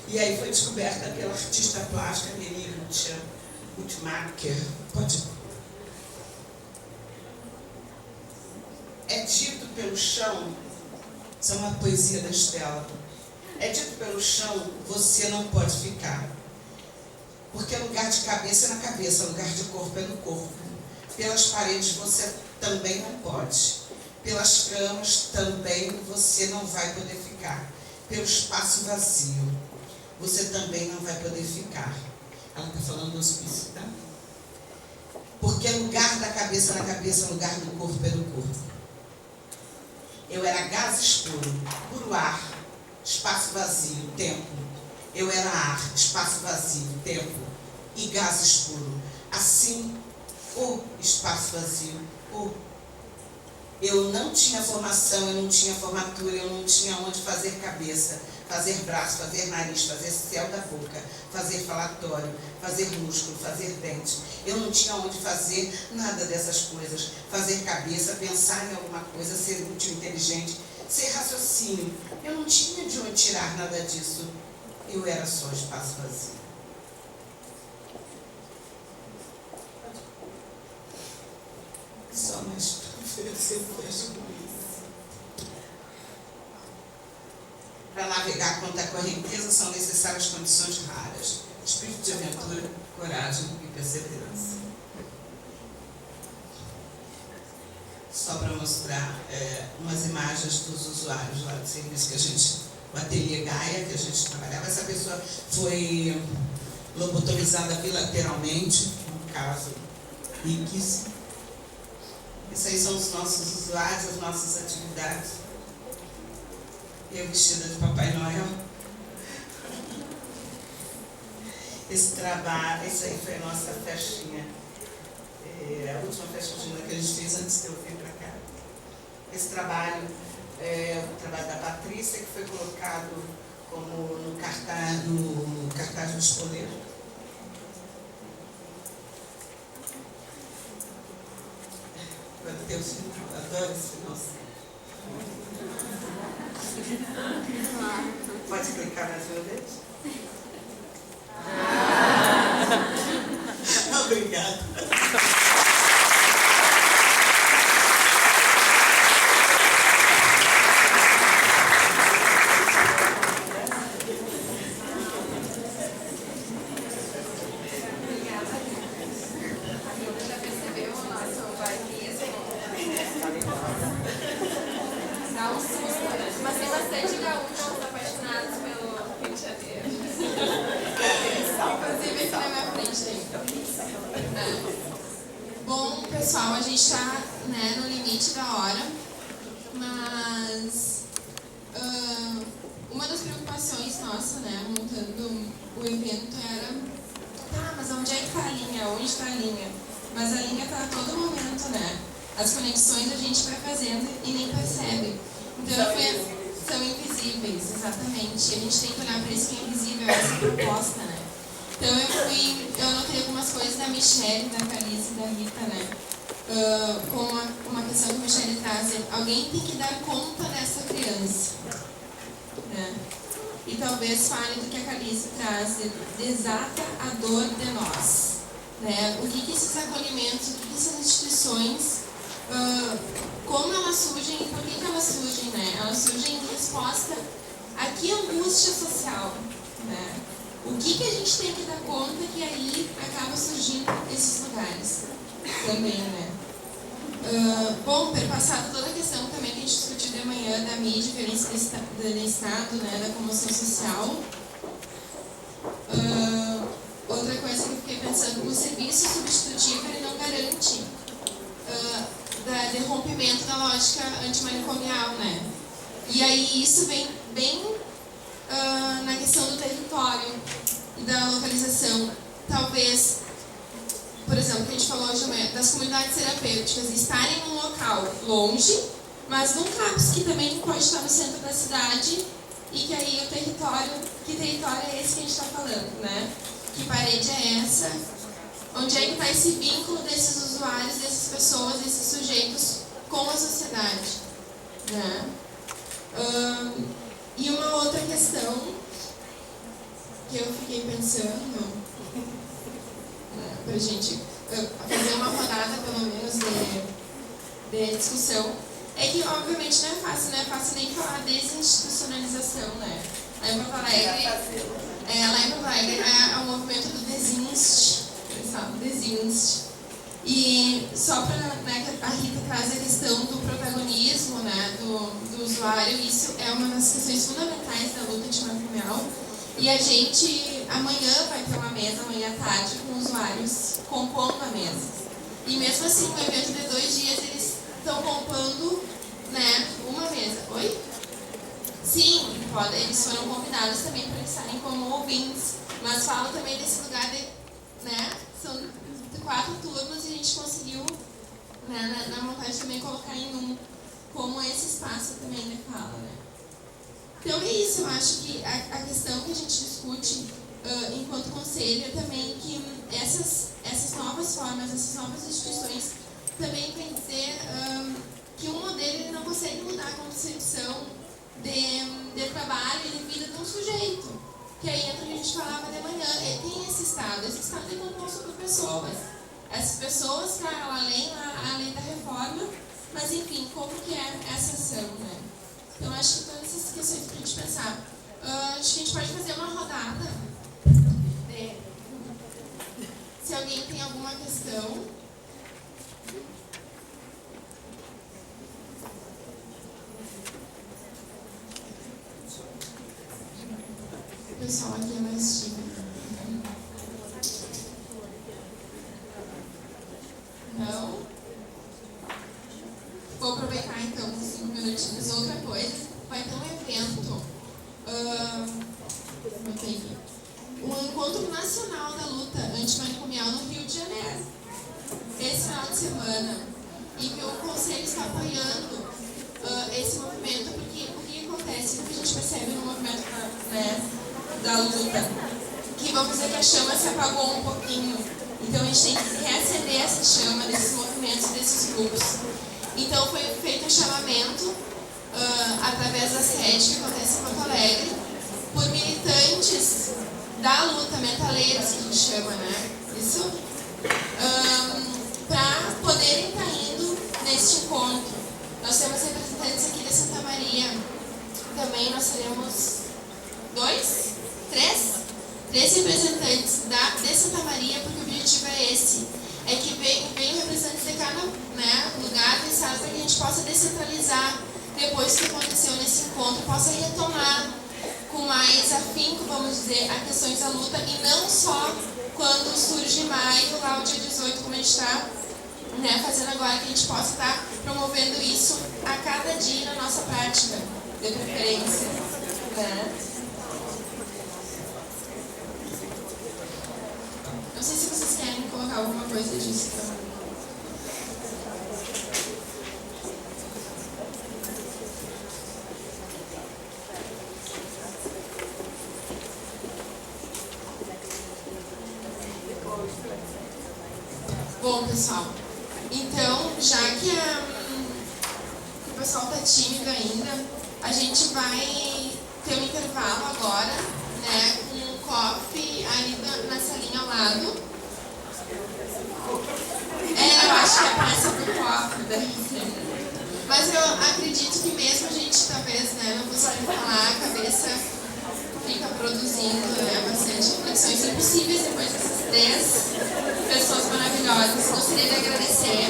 [SPEAKER 5] E aí foi descoberta pela artista plástica Leni Guttmacher. É dito pelo chão, isso é uma poesia da Estela. É dito pelo chão, você não pode ficar. Porque lugar de cabeça é na cabeça, lugar de corpo é no corpo. Pelas paredes você também não pode. Pelas camas também você não vai poder ficar. Pelo espaço vazio você também não vai poder ficar. Ela está falando do hospício, tá? Porque lugar da cabeça na cabeça, lugar do corpo é no corpo. Eu era gás escuro, puro ar, espaço vazio, tempo. Eu era ar, espaço vazio, tempo e gás escuro. Assim, o espaço vazio, eu não tinha formação, eu não tinha formatura, eu não tinha onde fazer cabeça, fazer braço, fazer nariz, fazer céu da boca, fazer falatório, fazer músculo, fazer dente. Eu não tinha onde fazer nada dessas coisas. Fazer cabeça, pensar em alguma coisa, ser útil, inteligente, ser raciocínio. Eu não tinha de onde tirar nada disso. Eu era só espaço vazio. Só mais para oferecer prejuízo. Para navegar contra a correnteza são necessárias condições raras: espírito de aventura, coragem e perseverança. Só para mostrar umas imagens dos usuários lá do serviço que a gente, o Ateliê Gaia, que a gente trabalhava. Essa pessoa foi lobotomizada bilateralmente, um caso riquíssimo. Isso aí são os nossos usuários, as nossas atividades. Eu vestida de Papai Noel. Esse trabalho, isso aí foi a nossa festinha. A última festa junina que a gente fez antes de eu vir para cá. Esse trabalho é o trabalho da Patrícia, que foi colocado como no cartaz do espoleiro. Quando tem o final, adoro esse final. Pode clicar nas meu dedo? Obrigada.
[SPEAKER 2] Bom, pessoal, a gente está no limite da hora, mas uma das preocupações nossa, montando o evento era, mas onde é que está a linha? Onde está a linha? Mas a linha está a todo momento, As conexões a gente vai fazendo e nem percebe. Então, são invisíveis, exatamente. A gente tem que olhar para isso que é invisível, essa proposta, Então eu anotei algumas coisas da Michelle, da Calice e da Rita, com uma questão que a Michelle traz. Alguém tem que dar conta dessa criança, E talvez fale do que a Calice traz, desata a dor de nós, O que esses acolhimentos, o que essas instituições, como elas surgem e por que elas surgem, Elas surgem em resposta a que angústia social, O que a gente tem que dar conta que aí acaba surgindo esses lugares também, Bom, perpassado toda a questão também que a gente discutiu de manhã da mídia, violência do Estado, da comoção social. Outra coisa que eu fiquei pensando, o serviço substitutivo ele não garante de rompimento da lógica antimanicomial, E aí isso vem bem na questão do território e da localização. Talvez, por exemplo, que a gente falou hoje de manhã, das comunidades terapêuticas estarem num local longe, mas num campus que também pode estar no centro da cidade e que aí o território, que território é esse que a gente está falando, Que parede é essa? Onde é que está esse vínculo desses usuários, dessas pessoas, desses sujeitos com a sociedade? né? E uma outra questão que eu fiquei pensando, né, para a gente fazer uma rodada pelo menos de discussão, é que obviamente não é fácil nem falar desinstitucionalização, né? Lá em Porto Alegre é o movimento do Desinst, sabe? Desinst. E só para, né, a Rita traz a questão do protagonismo, né, do usuário, isso é uma das questões fundamentais da luta antimanicomial. E a gente amanhã vai ter uma mesa, amanhã à tarde, com usuários compondo a mesa. E mesmo assim, no evento de 2 dias, eles estão compondo, né, uma mesa. Oi? Sim, eles foram convidados também para estarem como ouvintes, mas falo também desse lugar de, né, são 4 turnos e a gente conseguiu, né, na vontade também colocar em um, como esse espaço também de fala, né. Então é isso, eu acho que a questão que a gente discute enquanto conselho é também que essas novas formas, essas novas instituições também quer dizer que um modelo ele não consegue mudar a concepção de trabalho e de vida de um sujeito. Que aí entra o que a gente falava de manhã, tem esse Estado é composto por pessoas. Essas pessoas, claro, além da reforma, mas enfim, como que é essa ação, né? Então acho que todas essas questões para a gente pensar. Acho que a gente pode fazer uma rodada. Se alguém tem alguma questão. O pessoal aqui é mais tímido. Não? Vou aproveitar então 5 minutinhos. Outra coisa, vai ter um evento, um encontro nacional da luta antimanicomial no Rio de Janeiro, esse final de semana, e que o Conselho está apoiando esse movimento, porque o que acontece, o que a gente percebe no movimento da luta, que vamos dizer que a chama se apagou um pouquinho, então a gente tem que reacender essa chama desses movimentos, desses grupos. Então foi feito um chamamento através da sede que acontece em Porto Alegre por militantes da luta, metaleiros que a gente chama, né? Isso? Para poderem estar indo neste encontro. Nós temos representantes aqui de Santa Maria. Também nós teremos 3 representantes de Santa Maria, porque o objetivo é esse. É que venham representantes de cada, né, lugar do estado para que a gente possa descentralizar depois que aconteceu nesse encontro, possa retomar com mais afinco, vamos dizer, a questões da luta e não só quando surge maio, lá o dia 18, como a gente está, né, fazendo agora, que a gente possa estar promovendo isso a cada dia na nossa prática, de preferência, né? Não sei se vocês querem colocar alguma coisa disso também. Bom, pessoal, então, já que o pessoal está tímido ainda, a gente vai ter um intervalo agora, né, com um coffee ali na salinha ao lado. Eu acho que é pressa do coffee, deve ser. Mas eu acredito que mesmo a gente, talvez, né, não consiga falar, a cabeça fica produzindo, né, bastante reflexões impossíveis depois dessas 10 pessoas maravilhosas. Gostaria de agradecer.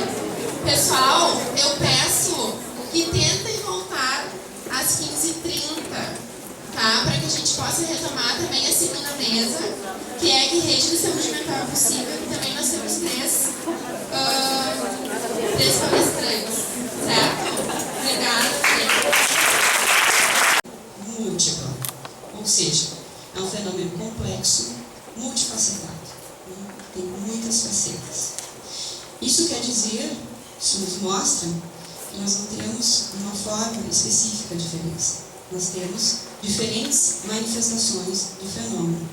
[SPEAKER 2] Pessoal, eu peço que tentem voltar às 15h30, tá? Para que a gente possa retomar também a segunda mesa, que é que rede de saúde mental é possível, que também nós temos 3 palestrantes, certo? Obrigada.
[SPEAKER 6] Múltipla, ou seja, é um fenômeno complexo, multifacetado, né? Tem muitas facetas. Isso quer dizer, isso nos mostra que nós não temos uma forma específica de violência. Nós temos diferentes manifestações do fenômeno.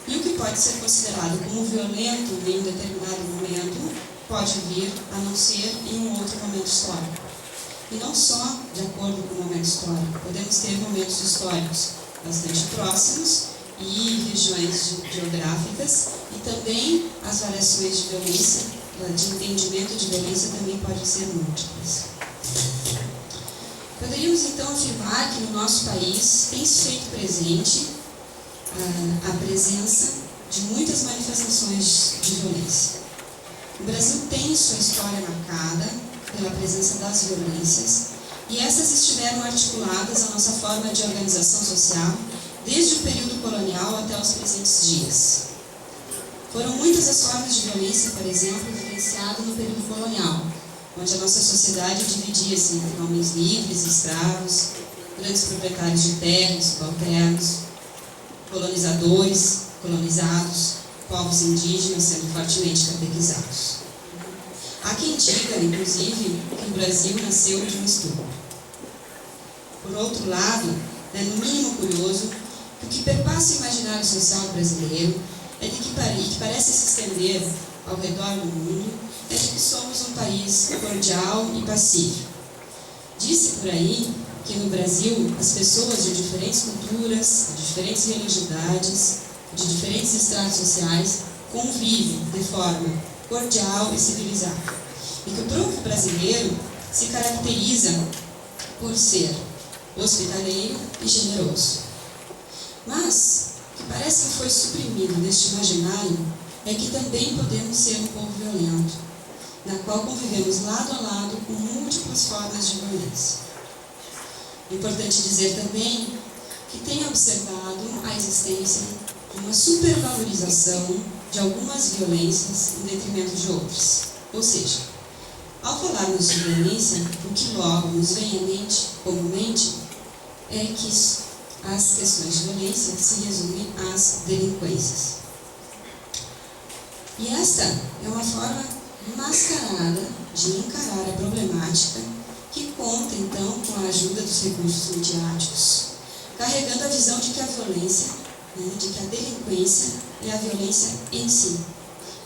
[SPEAKER 6] E o que pode ser considerado como violento em um determinado momento pode vir a não ser em um outro momento histórico. e não só de acordo com o momento histórico. Podemos ter momentos históricos bastante próximos e regiões geográficas, e também as variações de violência, de entendimento de violência também podem ser múltiplas. Poderíamos então afirmar que no nosso país tem se feito presente a presença de muitas manifestações de violência. O Brasil tem sua história marcada pela presença das violências, e essas estiveram articuladas à nossa forma de organização social desde o período colonial até os presentes dias. Foram muitas as formas de violência, por exemplo, vivenciadas no período colonial, onde a nossa sociedade dividia-se entre homens livres e escravos, grandes proprietários de terras, subalternos, colonizadores, colonizados, povos indígenas sendo fortemente catequizados. Há quem diga, inclusive, que o Brasil nasceu de um estupro. Por outro lado, é no mínimo curioso que o que perpassa o imaginário social brasileiro é de que parece se estender ao redor do mundo, é de que somos um país cordial e pacífico. Disse por aí que no Brasil as pessoas de diferentes culturas, de diferentes religiosidades, de diferentes estratos sociais convivem de forma cordial e civilizada. E que o povo brasileiro se caracteriza por ser hospitaleiro e generoso. Mas o que parece que foi suprimido neste imaginário é que também podemos ser um povo violento, na qual convivemos lado a lado com múltiplas formas de violência. É importante dizer também que tenho observado a existência de uma supervalorização de algumas violências em detrimento de outras. Ou seja, ao falarmos de violência, o que logo nos vem à mente, comumente, é que as questões de violência se resumem às delinquências. E esta é uma forma mascarada de encarar a problemática, que conta então com a ajuda dos recursos midiáticos, carregando a visão de que a violência, de que a delinquência é a violência em si,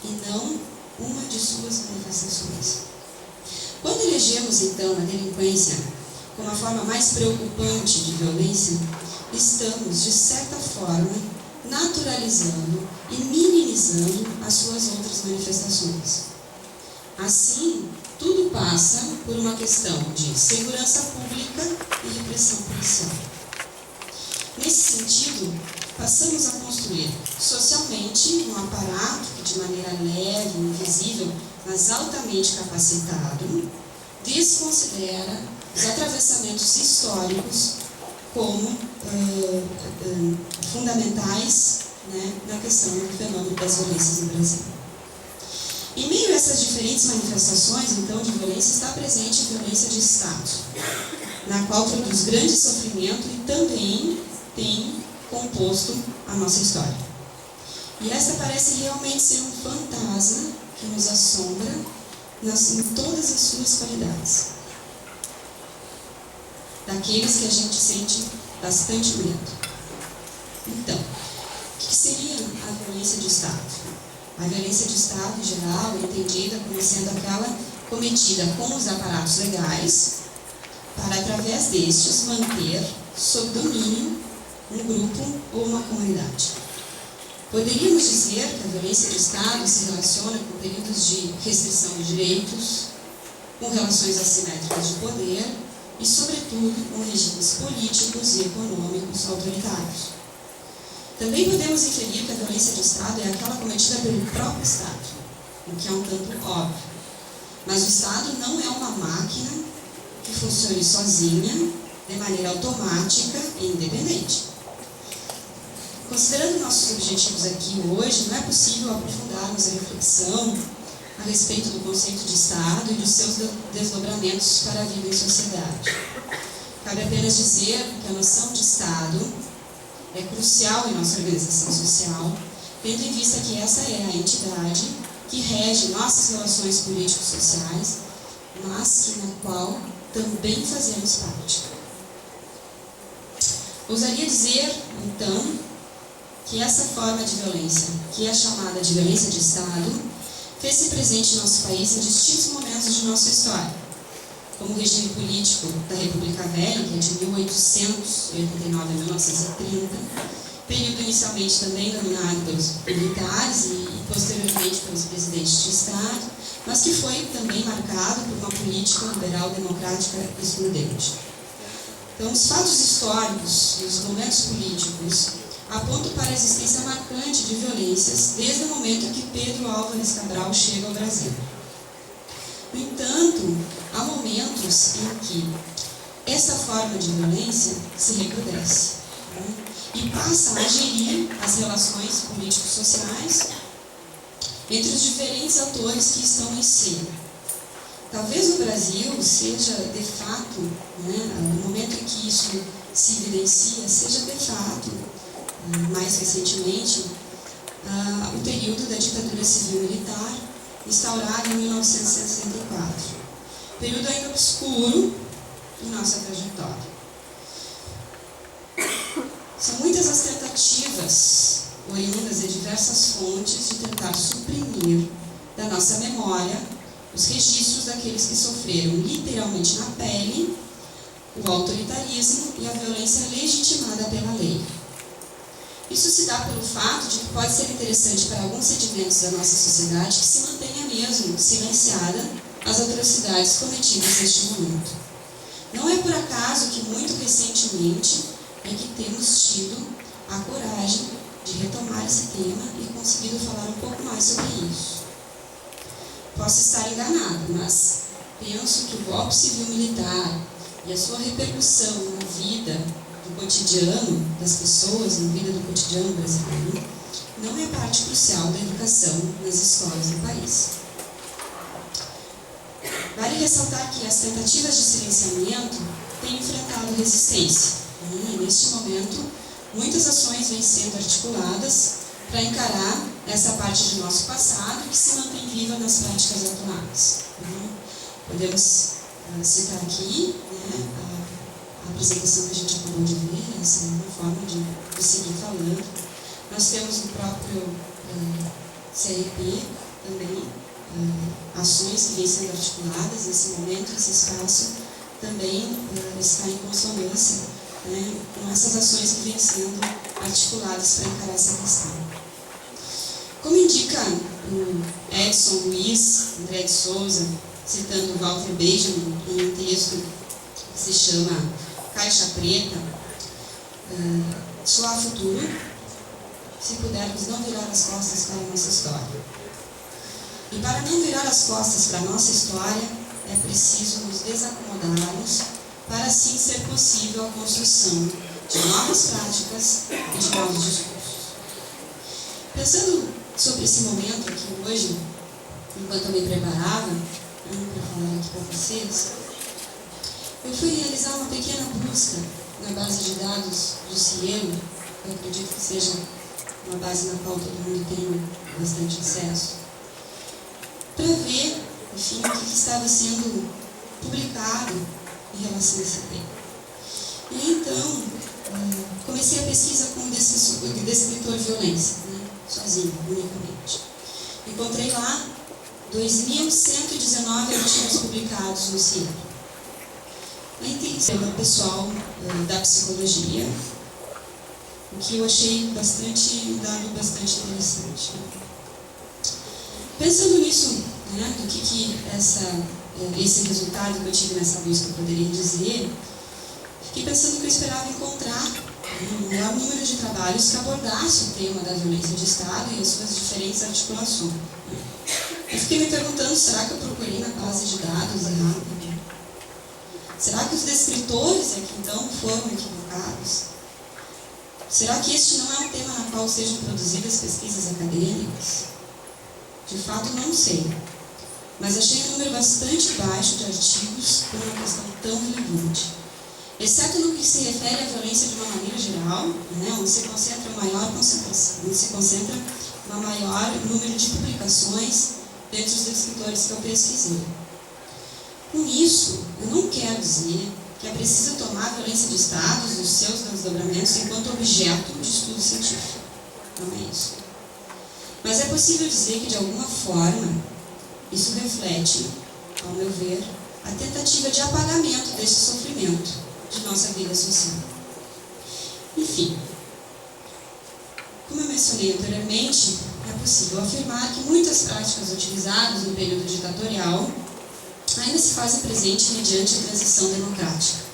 [SPEAKER 6] e não uma de suas manifestações. Quando elegemos então a delinquência como a forma mais preocupante de violência, estamos, de certa forma, naturalizando e minimizando as suas outras manifestações. Assim, tudo passa por uma questão de segurança pública e repressão policial. Nesse sentido, passamos a construir socialmente um aparato que, de maneira leve, invisível, mas altamente capacitado, desconsidera os atravessamentos históricos como fundamentais, na questão do fenômeno das violências no Brasil. Em meio a essas diferentes manifestações, então, de violência, está presente a violência de Estado, na qual produz grande sofrimento e também tem composto a nossa história. E esta parece realmente ser um fantasma que nos assombra em todas as suas qualidades. Daqueles que a gente sente bastante medo. Então, o que seria a violência de Estado? A violência de Estado, em geral, é entendida como sendo aquela cometida com os aparatos legais para, através destes, manter sob domínio um grupo ou uma comunidade. Poderíamos dizer que a violência de Estado se relaciona com períodos de restrição de direitos, com relações assimétricas de poder e, sobretudo, com regimes políticos e econômicos autoritários. Também podemos inferir que a violência de Estado é aquela cometida pelo próprio Estado, o que é um tanto óbvio. Mas o Estado não é uma máquina que funcione sozinha, de maneira automática e independente. Considerando nossos objetivos aqui hoje, não é possível aprofundarmos a reflexão a respeito do conceito de Estado e dos seus desdobramentos para a vida em sociedade. Cabe apenas dizer que a noção de Estado é crucial em nossa organização social, tendo em vista que essa é a entidade que rege nossas relações políticos-sociais, mas na qual também fazemos parte. Ousaria dizer, então, que essa forma de violência, que é chamada de violência de Estado, fez-se presente em nosso país em distintos momentos de nossa história. como o regime político da República Velha, que é de 1889 a 1930, período inicialmente também dominado pelos militares e posteriormente pelos presidentes de Estado, mas que foi também marcado por uma política liberal democrática excludente. Então, os fatos históricos e os momentos políticos apontam para a existência marcante de violências desde o momento em que Pedro Álvares Cabral chega ao Brasil. No entanto, há momentos em que essa forma de violência se recrudesce, né, e passa a gerir as relações político-sociais entre os diferentes atores que estão em cena. Talvez no Brasil seja, de fato, né, no momento em que isso se evidencia, seja de fato, mais recentemente, o período da ditadura civil-militar, instaurado em 1964. Período ainda obscuro em nossa trajetória. São muitas as tentativas, oriundas de diversas fontes, de tentar suprimir da nossa memória os registros daqueles que sofreram literalmente na pele o autoritarismo e a violência legitimada pela lei. Isso se dá pelo fato de que pode ser interessante para alguns segmentos da nossa sociedade que se mantenha mesmo silenciada as atrocidades cometidas neste momento. Não é por acaso que muito recentemente é que temos tido a coragem de retomar esse tema e conseguido falar um pouco mais sobre isso. Posso estar enganada, mas penso que o golpe civil-militar e a sua repercussão na vida do cotidiano das pessoas, na vida do cotidiano brasileiro, não é parte crucial da educação nas escolas do país. Vale ressaltar que as tentativas de silenciamento têm enfrentado resistência. E, neste momento, muitas ações vêm sendo articuladas para encarar essa parte de nosso passado que se mantém viva nas práticas atuais. Podemos citar aqui, né, a apresentação que a gente acabou de ver, essa é uma forma de seguir falando. Nós temos no próprio CRP também ações que vêm sendo articuladas nesse momento, esse espaço também está em consonância, né, com essas ações que vêm sendo articuladas para encarar essa questão. Como indica o Edson Luiz André de Souza, citando Walter Benjamin em um texto que se chama Caixa Preta, só há futuro se pudermos não virar as costas para a nossa história. E para não virar as costas para a nossa história, é preciso nos desacomodarmos para assim ser possível a construção de novas práticas e de novos discursos. Pensando sobre esse momento aqui hoje, enquanto eu me preparava para falar aqui para vocês, eu fui realizar uma pequena busca na base de dados do Cielo, eu acredito que seja uma base na qual todo mundo tem bastante acesso, para ver, enfim, o que estava sendo publicado em relação a esse tema. E então, comecei a pesquisa com o descritor violência, né, sozinho, unicamente. Encontrei lá 2.119 artigos publicados no Cielo. A intenção do pessoal da psicologia, o que eu achei um dado bastante interessante. Pensando nisso, né, do que esse resultado que eu tive nessa busca poderia dizer, fiquei pensando que eu esperava encontrar um maior número de trabalhos que abordasse o tema da violência de Estado e as suas diferentes articulações. Eu fiquei me perguntando, será que eu procurei na base de dados errado? Será que os descritores é que então foram equivocados? Será que este não é um tema na qual sejam produzidas pesquisas acadêmicas? De fato, não sei. Mas achei um número bastante baixo de artigos por uma questão tão relevante. Exceto no que se refere à violência de uma maneira geral, né, onde se concentra um maior número de publicações dentre os escritores que eu pesquisei. Com isso, eu não quero dizer que é preciso tomar a violência de Estados e os seus desdobramentos enquanto objeto de estudo científico. Não é isso. Mas é possível dizer que, de alguma forma, isso reflete, ao meu ver, a tentativa de apagamento desse sofrimento de nossa vida social. Enfim, como eu mencionei anteriormente, é possível afirmar que muitas práticas utilizadas no período ditatorial ainda se fazem presente mediante a transição democrática.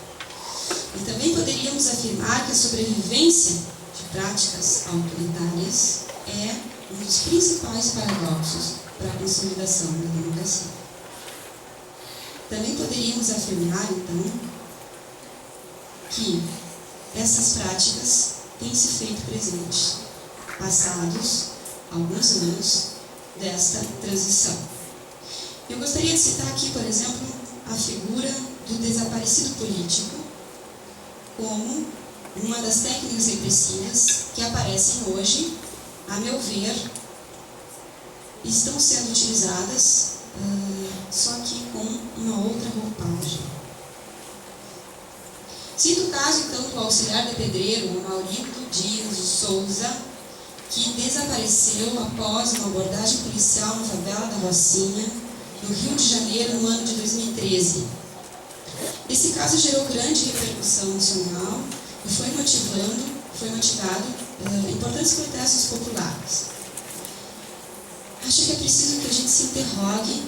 [SPEAKER 6] E também poderíamos afirmar que a sobrevivência de práticas autoritárias é um dos principais paradoxos para a consolidação da democracia. Também poderíamos afirmar, então, que essas práticas têm se feito presentes, passados alguns anos desta transição. Eu gostaria de citar aqui, por exemplo, a figura do desaparecido político como uma das técnicas repressivas que aparecem hoje, a meu ver, estão sendo utilizadas, só que com uma outra roupagem. Cito o caso, então, do auxiliar de pedreiro, Maurito Dias de Souza, que desapareceu após uma abordagem policial na favela da Rocinha, no Rio de Janeiro, no ano de 2013. Esse caso gerou grande repercussão nacional e foi motivado importantes protestos populares. Acho que é preciso que a gente se interrogue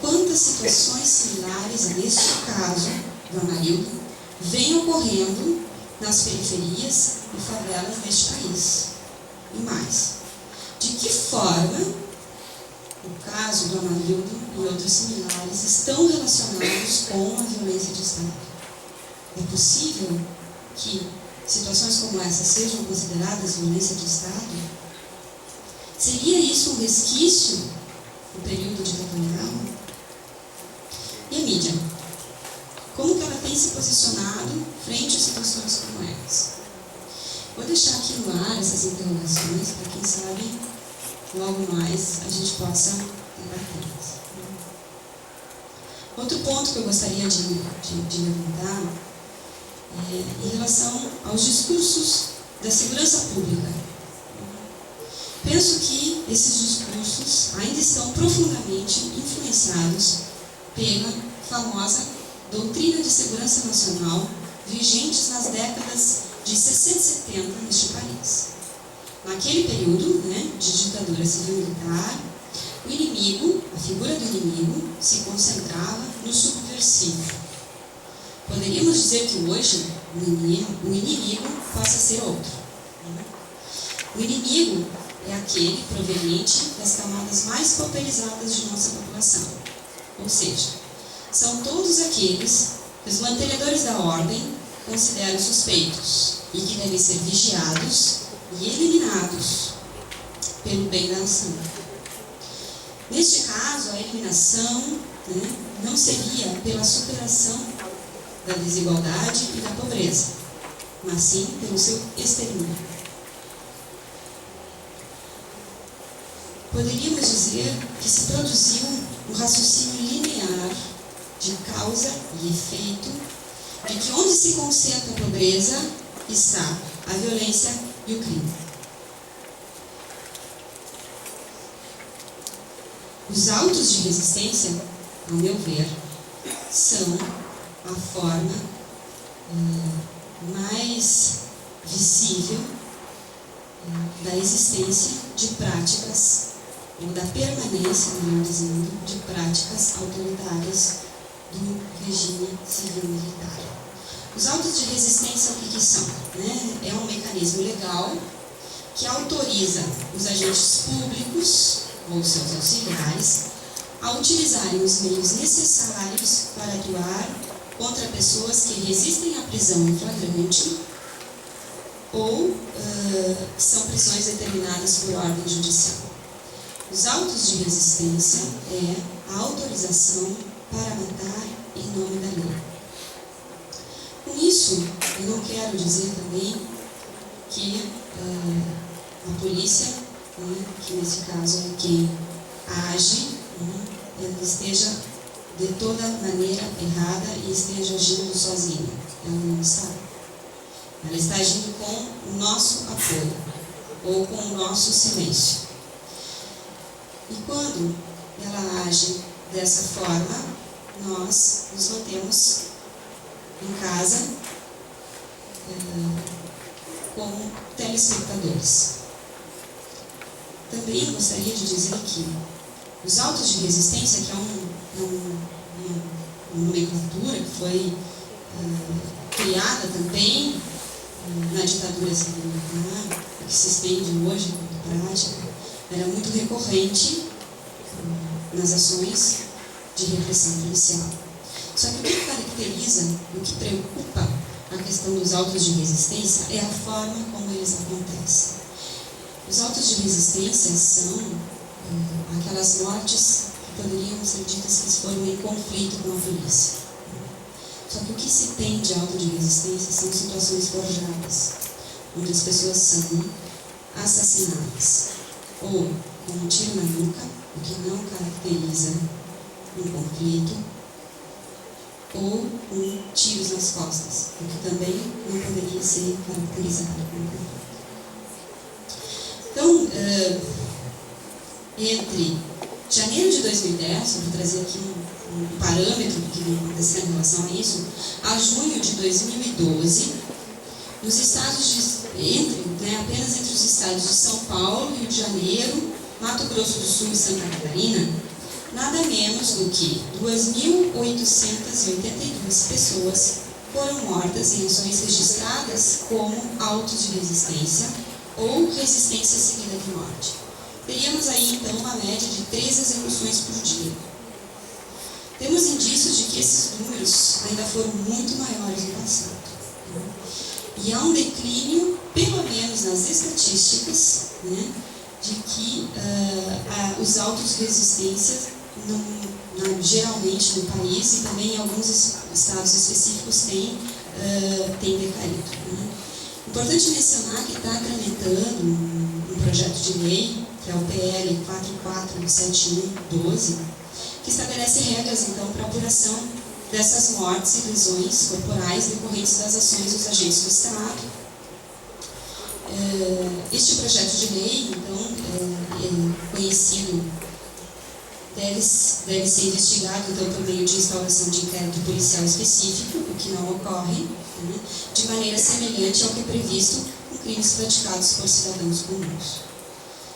[SPEAKER 6] quantas situações similares a este caso do Amarildo vêm ocorrendo nas periferias e favelas deste país. E mais, de que forma o caso do Amarildo e outros similares estão relacionados com a violência de Estado? É possível que situações como essa sejam consideradas violência de Estado? Seria isso um resquício do período ditatorial? E a mídia? Como que ela tem se posicionado frente a situações como essas? Vou deixar aqui no ar essas interrogações para quem sabe logo mais a gente possa debatê-las. Outro ponto que eu gostaria de levantar é em relação aos discursos da segurança pública. Penso que esses discursos ainda estão profundamente influenciados pela famosa doutrina de segurança nacional vigentes nas décadas de 60 e 70 neste país. Naquele período, de ditadura civil-militar, o inimigo, a figura do inimigo, se concentrava no subversivo. Poderíamos dizer que hoje o inimigo passa a ser outro. O inimigo é aquele proveniente das camadas mais pauperizadas de nossa população. Ou seja, são todos aqueles que os mantenedores da ordem consideram suspeitos e que devem ser vigiados e eliminados pelo bem da nação. Neste caso, a eliminação não seria pela superação da desigualdade e da pobreza, mas sim pelo seu extermínio. Poderíamos dizer que se produziu um raciocínio linear de causa e efeito, de que onde se concentra a pobreza está a violência e o crime. Os autos de resistência, ao meu ver, são a forma mais visível da existência de práticas, ou da permanência, melhor dizendo, de práticas autoritárias do regime civil-militar. Os autos de resistência, o que são? É um mecanismo legal que autoriza os agentes públicos ou seus auxiliares a utilizarem os meios necessários para atuar contra pessoas que resistem à prisão em flagrante ou são prisões determinadas por ordem judicial. Os autos de resistência é a autorização para matar em nome da lei. Com isso, eu não quero dizer também que a polícia, que nesse caso é quem age, ela esteja de toda maneira errada e esteja agindo sozinha. Ela não está. Ela está agindo com o nosso apoio ou com o nosso silêncio. E quando ela age dessa forma, nós nos mantemos em casa como telespectadores. Também gostaria de dizer que os autos de resistência, que é uma nomenclatura que foi criada também na ditadura civil-militar, que se estende hoje como prática, era muito recorrente nas ações de repressão policial. Só que o que caracteriza, o que preocupa a questão dos autos de resistência é a forma como eles acontecem. Os autos de resistência são aquelas mortes que poderiam ser ditas que foram em conflito com a polícia. Só que o que se tem de auto de resistência são situações forjadas, onde as pessoas são assassinadas, ou com um tiro na nuca, o que não caracteriza um conflito, ou com tiros nas costas, o que também não poderia ser caracterizado como conflito. Então, entre janeiro de 2010, eu vou trazer aqui um parâmetro do que vem acontecendo em relação a isso, a junho de 2012, nos estados apenas entre os estados de São Paulo, Rio de Janeiro, Mato Grosso do Sul e Santa Catarina, nada menos do que 2.882 pessoas foram mortas em ações registradas como autos de resistência ou resistência seguida de morte. Teríamos aí, então, uma média de 3 execuções por dia. Temos indícios de que esses números ainda foram muito maiores no passado. E há um declínio, pelo menos nas estatísticas, de que os autos de resistência, geralmente no país e também em alguns estados específicos, têm decaído. Importante mencionar que está tramitando um projeto de lei, que é o PL 447112, que estabelece regras, então, para a apuração dessas mortes e lesões corporais decorrentes das ações dos agentes do Estado. Este projeto de lei, então, conhecido, deve ser investigado, então, por meio de instauração de inquérito policial específico, o que não ocorre, de maneira semelhante ao que é previsto em crimes praticados por cidadãos comuns.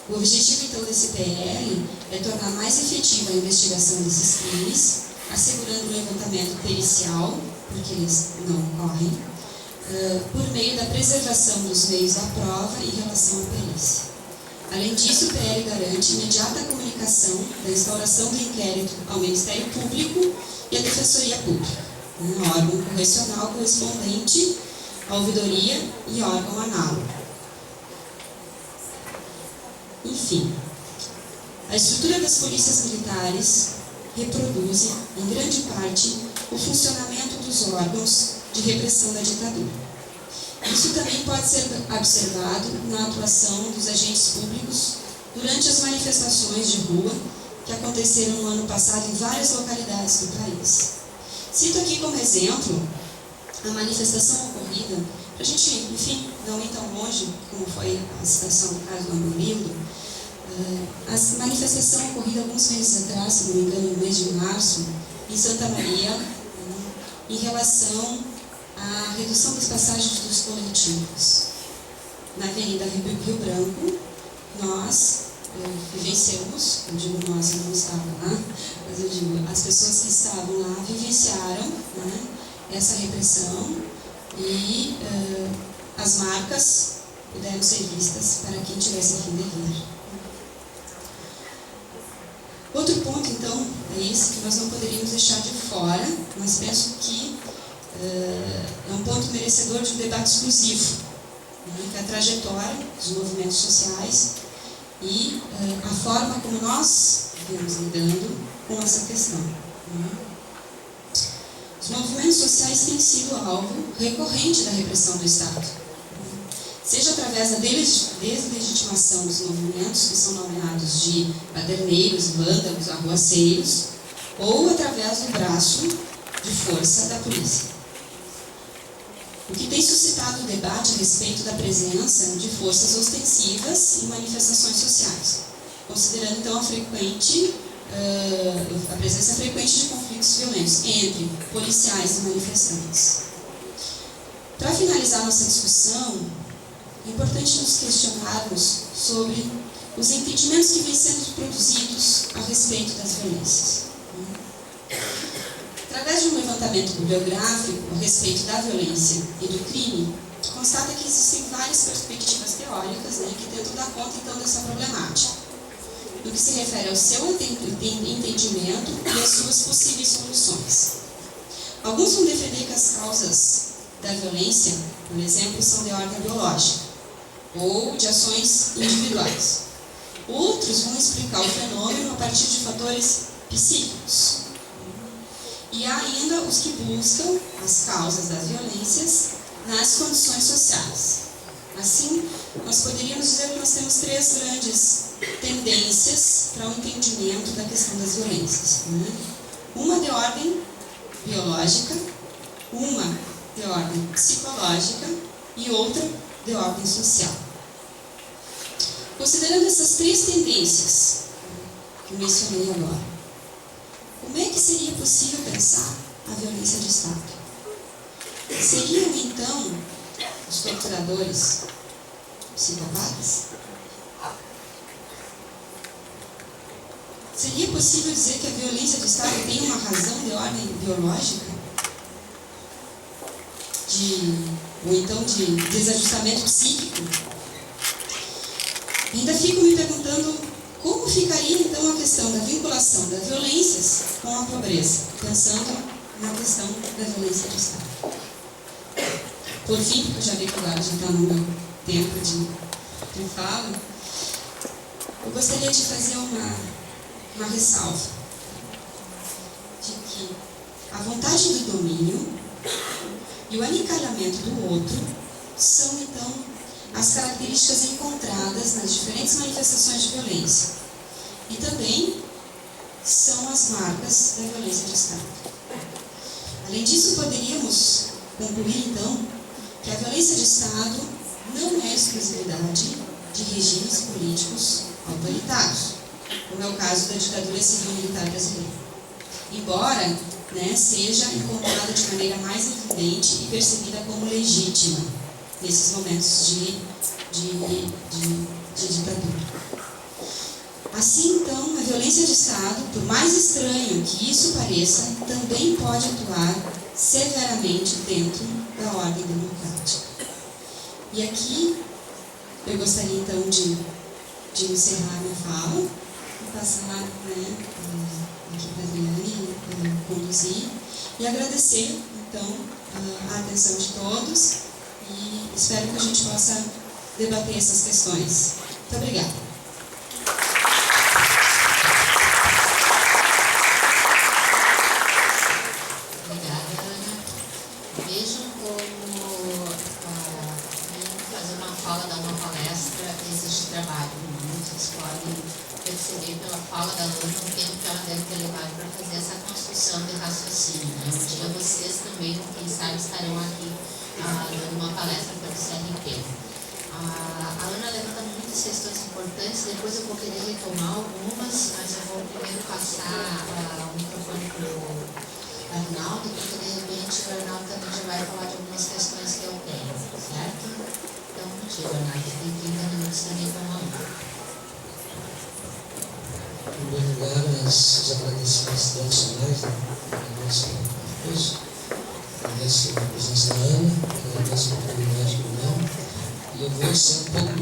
[SPEAKER 6] O objetivo, então, desse PL é tornar mais efetiva a investigação desses crimes, assegurando o levantamento pericial, porque eles não ocorrem, por meio da preservação dos meios da prova em relação à perícia. Além disso, o PL garante imediata comunicação da instauração do inquérito ao Ministério Público e à Defensoria Pública, órgão correcional correspondente à ouvidoria e órgão análogo. Enfim, a estrutura das polícias militares reproduz, em grande parte, o funcionamento dos órgãos de repressão da ditadura. Isso também pode ser observado na atuação dos agentes públicos durante as manifestações de rua que aconteceram no ano passado em várias localidades do país. Cito aqui como exemplo a manifestação ocorrida, para a gente, enfim, não ir tão longe como foi a citação do caso do Amarildo, a manifestação ocorrida alguns meses atrás, se não me engano, no mês de março, em Santa Maria, em relação à redução das passagens dos coletivos. Na Avenida Rio Branco, nós vivenciamos, eu digo nós, eu não estava lá, mas eu digo, as pessoas que estavam lá vivenciaram essa repressão e as marcas puderam ser vistas para quem tivesse a fim de ver. Outro ponto, então, é esse que nós não poderíamos deixar de fora, mas penso que é um ponto merecedor de um debate exclusivo, que é a trajetória dos movimentos sociais e a forma como nós vamos lidando com essa questão. Os movimentos sociais têm sido alvo recorrente da repressão do Estado, seja através da deslegitimação dos movimentos que são nomeados de baderneiros, vândalos, arruaceiros, ou através do braço de força da polícia. O que tem suscitado o debate a respeito da presença de forças ostensivas em manifestações sociais, considerando então a frequente a presença frequente de conflitos violentos entre policiais e manifestantes. Para finalizar nossa discussão, é importante nos questionarmos sobre os entendimentos que vêm sendo produzidos a respeito das violências. Através de um levantamento bibliográfico a respeito da violência e do crime, constata que existem várias perspectivas teóricas, que tentam dar conta então dessa problemática, no que se refere ao seu entendimento e às suas possíveis soluções. Alguns vão defender que as causas da violência, por exemplo, são de ordem biológica ou de ações individuais. Outros vão explicar o fenômeno a partir de fatores psíquicos. E há ainda os que buscam as causas das violências nas condições sociais. Assim, nós poderíamos dizer que nós temos 3 grandes tendências para o entendimento da questão das violências. Uma de ordem biológica, uma de ordem psicológica e outra de ordem social. Considerando essas 3 tendências que eu mencionei agora, como é que seria possível pensar a violência de Estado? Seriam, então, os torturadores psicopatas? Seria possível dizer que a violência de Estado tem uma razão de ordem biológica? Ou então de desajustamento psíquico? Ainda fico me perguntando como ficaria então a questão da vinculação das violências com a pobreza, pensando na questão da violência de Estado. Por fim, porque eu já vi que agora já está no meu tempo de fala, eu gostaria de fazer uma ressalva de que a vontade do domínio e o aniquilamento do outro são, então, as características encontradas nas diferentes manifestações de violência e também são as marcas da violência de Estado. Além disso, poderíamos concluir, então, que a violência de Estado não é exclusividade de regimes políticos autoritários, como é o caso da ditadura civil-militar brasileira, embora seja encontrada de maneira mais evidente e percebida como legítima nesses momentos de ditadura. Assim, então, a violência de Estado, por mais estranho que isso pareça, também pode atuar severamente dentro da ordem democrática. E aqui, eu gostaria, então, de encerrar minha fala e passar aqui para a Adriane conduzir e agradecer, então, a atenção de todos e espero que a gente possa debater essas questões. Muito obrigada.
[SPEAKER 7] Perceber pela fala da Ana o tempo que ela deve ter levado para fazer essa construção de raciocínio. Um dia vocês também, quem sabe, estarão aqui dando uma palestra para o CRP. A Ana levanta muitas questões importantes, depois eu vou querer retomar algumas, mas eu vou primeiro passar o microfone para o Arnaldo, porque de repente o Arnaldo também já vai falar de algumas questões que eu tenho, certo? Então, contigo, Arnaldo, tem 30 minutos também para a Ana.
[SPEAKER 8] Em primeiro lugar, os agradecimentos tradicionais do nosso curso. Agradeço a presença da Ana, agradeço a oportunidade do Léo. E eu vou ser um pouco